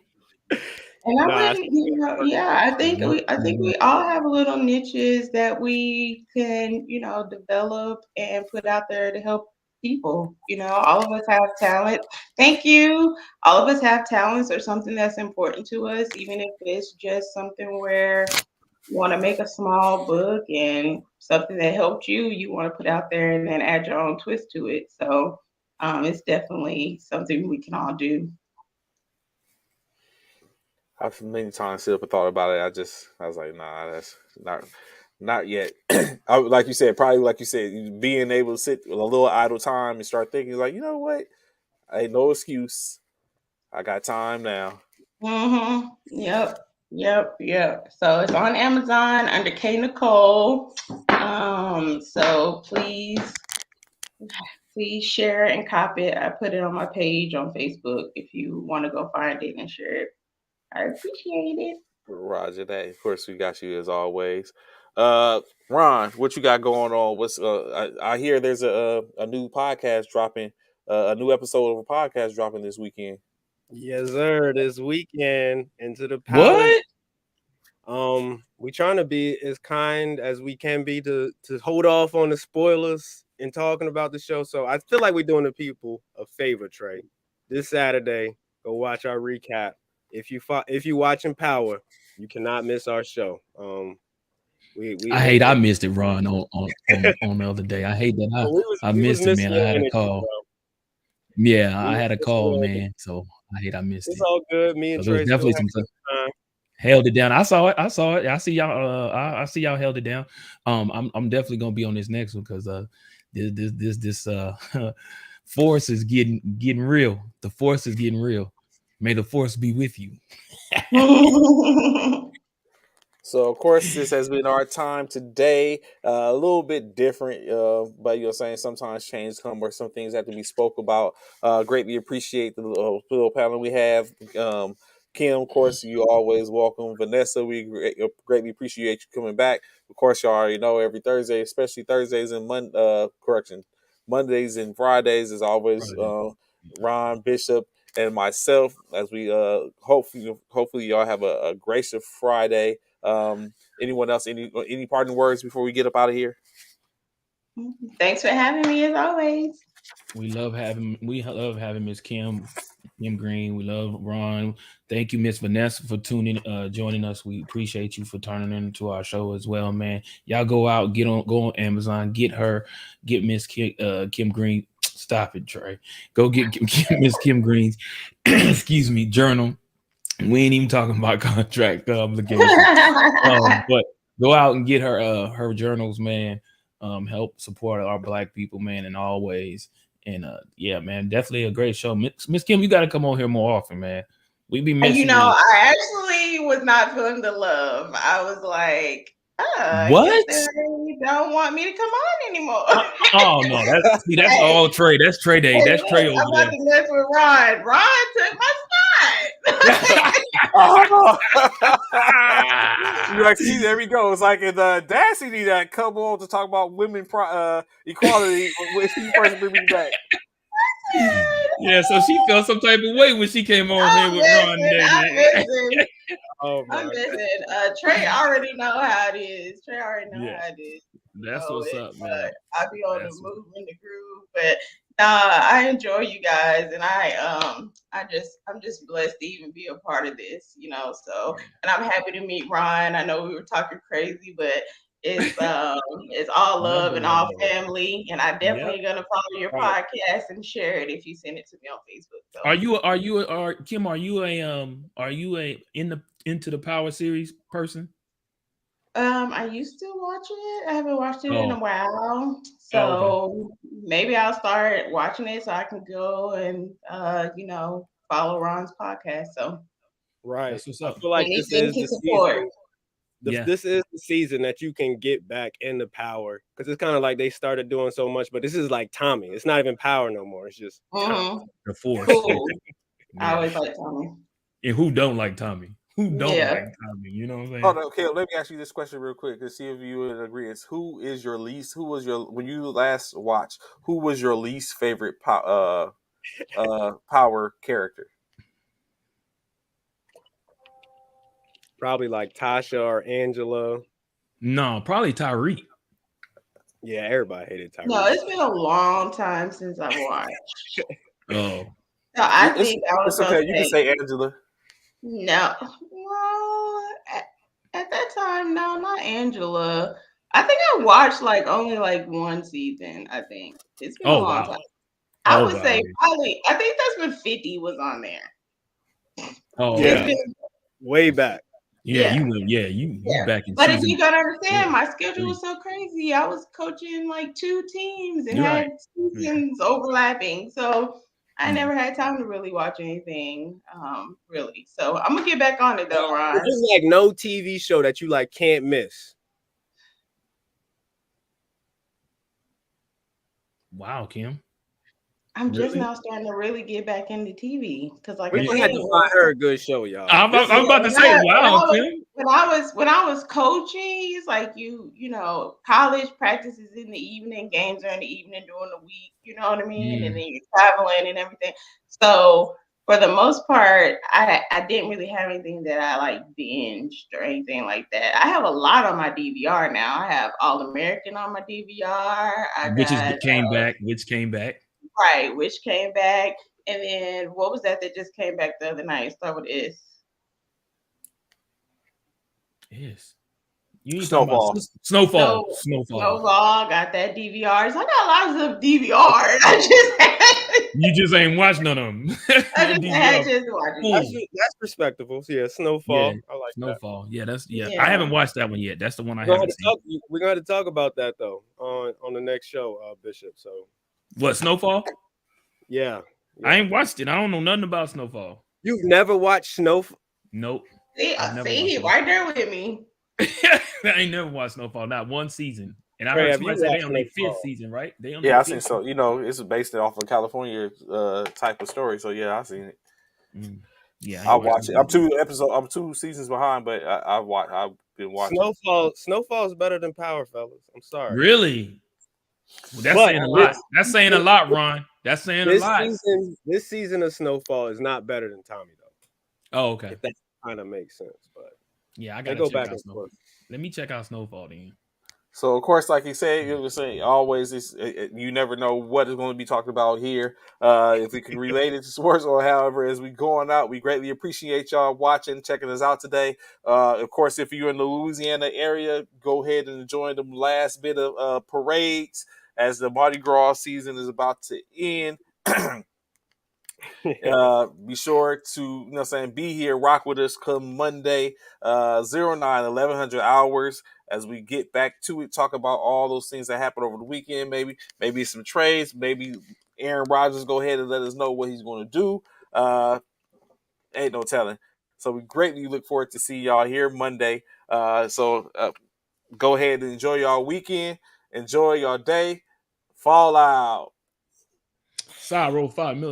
And I Nah, wouldn't, yeah, I think we all have little niches that we can, develop and put out there to help people. All of us have talent. Thank you. All of us have talents or something that's important to us, even if it's just something where you want to make a small book and something that helped you want to put out there and then add your own twist to it. So it's definitely something we can all do. I've many times sit up and thought about it. I was like, nah, that's not yet. Like you said, probably like you said, being able to sit with a little idle time and start thinking, like, you know what? Ain't no excuse. I got time now. Mm-hmm. Yep. So it's on Amazon under K Nicole. So please share and copy it. I put it on my page on Facebook if you want to go find it and share it. I appreciate it. Roger that. Of course, we got you as always. Ron, what you got going on? What's I hear there's a new podcast dropping, a new episode of a podcast dropping this weekend. yes, sir. This weekend into the power. What? We trying to be as kind as we can be to hold off on the spoilers and talking about the show. So I feel like we're doing the people a favor, Trey. This Saturday, go watch our recap. If you watching Power, you cannot miss our show. I missed it, Ron, on the other day. I hate that. I we was missed it, missing man. I your had a energy, call. bro. Yeah, We I was had a missing call, your energy. man. So I missed It's it. all good. Me and So there's Trey still definitely have some time. held it down. I saw it. I see y'all. I see y'all held it down. I'm definitely gonna be on this next one because this force is getting real. The force is getting real. May the force be with you. So, of course, this has been our time today. A little bit different, but you're saying sometimes change come where some things have to be spoke about. Greatly appreciate the little panel we have. Kim, of course, you always welcome. Vanessa, we greatly appreciate you coming back. Of course, you already know every Thursday, especially Thursdays and Mondays and Fridays is always Ron Bishop and myself as we hopefully y'all have a gracious Friday. Anyone else? Any parting words before we get up out of here? Thanks for having me as always. We love having Miss Kim Greene. We love Ron. Thank you, Miss Vanessa, for joining us. We appreciate you for turning into our show as well, man. Y'all go out, go on Amazon, get Miss Kim Greene. Stop it, Trey. Go get Miss Kim Greene's excuse me, journal. We ain't even talking about contract obligations. But go out and get her journals, man. Help support our Black people, man, in all ways. And yeah, man, definitely a great show. Miss Kim, you got to come on here more often, man. We be missing you. I actually was not feeling the love. I was like, what? I guess they don't want me to come on anymore. Oh no, that's all Trey. That's Trey Day. That's Trey over there. I'm about to mess with Ron. Ron took my spot. You like see there we go. It's like in Dacity that come on to talk about women equality when she first bring me back. Yeah, so she felt some type of way when she came on here with Ron today. I'm missing. Trey already know how it is. How it is. That's what's up, man. I'll be on the move in the groove, but I enjoy you guys, and I'm just blessed to even be a part of this, So, and I'm happy to meet Ron. I know we were talking crazy, but it's all love and all family, and I definitely gonna follow your podcast and share it if you send it to me on Facebook. So. Kim? Are you a Into the Power series person? I used to watch it. I haven't watched it in a while. So maybe I'll start watching it so I can go and follow Ron's podcast. So right. That's what's up. I feel like this is the season. Yeah. This is the season that you can get back into Power because it's kind of like they started doing so much, but this is like Tommy. It's not even Power no more. It's just the Force. Cool. I always like Tommy. And who don't like Tommy? Who don't like Tommy? You know what I'm saying? Oh, okay. Let me ask you this question real quick to see if you would agree. Who was your when you last watched? Who was your least favorite Power character? Probably like Tasha or Angela. No, probably Tyreek. Yeah, everybody hated Tyreek. No, it's been a long time since I watched. Oh. So I think I was okay. You can say Angela. No. Well, at that time, no, not Angela. I think I watched only one season, I think. It's been a long time. I would say probably, I think that's when 50 was on there. Oh, yeah. Way back. Yeah, you back in But season. if you gotta understand, my schedule was so crazy. I was coaching 2 teams and had seasons overlapping. So I never had time to really watch anything, really. So I'm gonna get back on it though, Ron. There's no TV show that you can't miss. Wow, Kim. I'm just now starting to really get back into TV because, we're gonna have to find her a good show, y'all. I'm about to say, wow, Kim. When I was coaching, it's college practices in the evening, games are in the evening during the week. You know what I mean? And then you're traveling and everything. So for the most part, I didn't really have anything that I binged or anything like that. I have a lot on my DVR now. I have All American on my DVR. Which came back. Right, which came back. And then what was that just came back the other night? Start with S. Yes. You ain't Snowfall. Snowfall. Got that DVR. So I got lots of DVR. You just ain't watched none of them. I just watched it. That's respectable. So yeah, Snowfall. I like Snowfall. That. Yeah, I haven't watched that one yet. That's the one I haven't seen. We're going to talk about that though on the next show, Bishop. So what, Snowfall? Yeah. I ain't watched it. I don't know nothing about Snowfall. You've never watched Snowfall? Nope. See, right there with me. I ain't never watched Snowfall, not one season. And I heard somebody say they on their 5th season, right? I seen so. It's based off of California type of story. So yeah, I seen it. Yeah, I'll watch it. I'm 2 seasons behind, but I've been watching. Snowfall is better than Power, fellas. I'm sorry. Really? Well, that's saying a lot. That's saying a lot, Ron. That's saying a lot. This season of Snowfall is not better than Tommy, though. Oh, okay. If that kind of makes sense, but yeah, I gotta go back out Snowfall. Let me check out Snowfall then. So of course, like he said, you were saying always you never know what is going to be talked about here. If we can relate it to sports or however, as we going out, we greatly appreciate y'all watching, checking us out today. Of course, if you're in the Louisiana area, go ahead and join the last bit of parades as the Mardi Gras season is about to end. Be sure to be here, rock with us come Monday 1100 hours as we get back to it, talk about all those things that happened over the weekend, maybe some trades, maybe Aaron Rodgers go ahead and let us know what he's going to do. Ain't no telling. So we greatly look forward to see y'all here Monday. So go ahead and enjoy y'all weekend, enjoy y'all day. Fall out. Sorrow 5 million.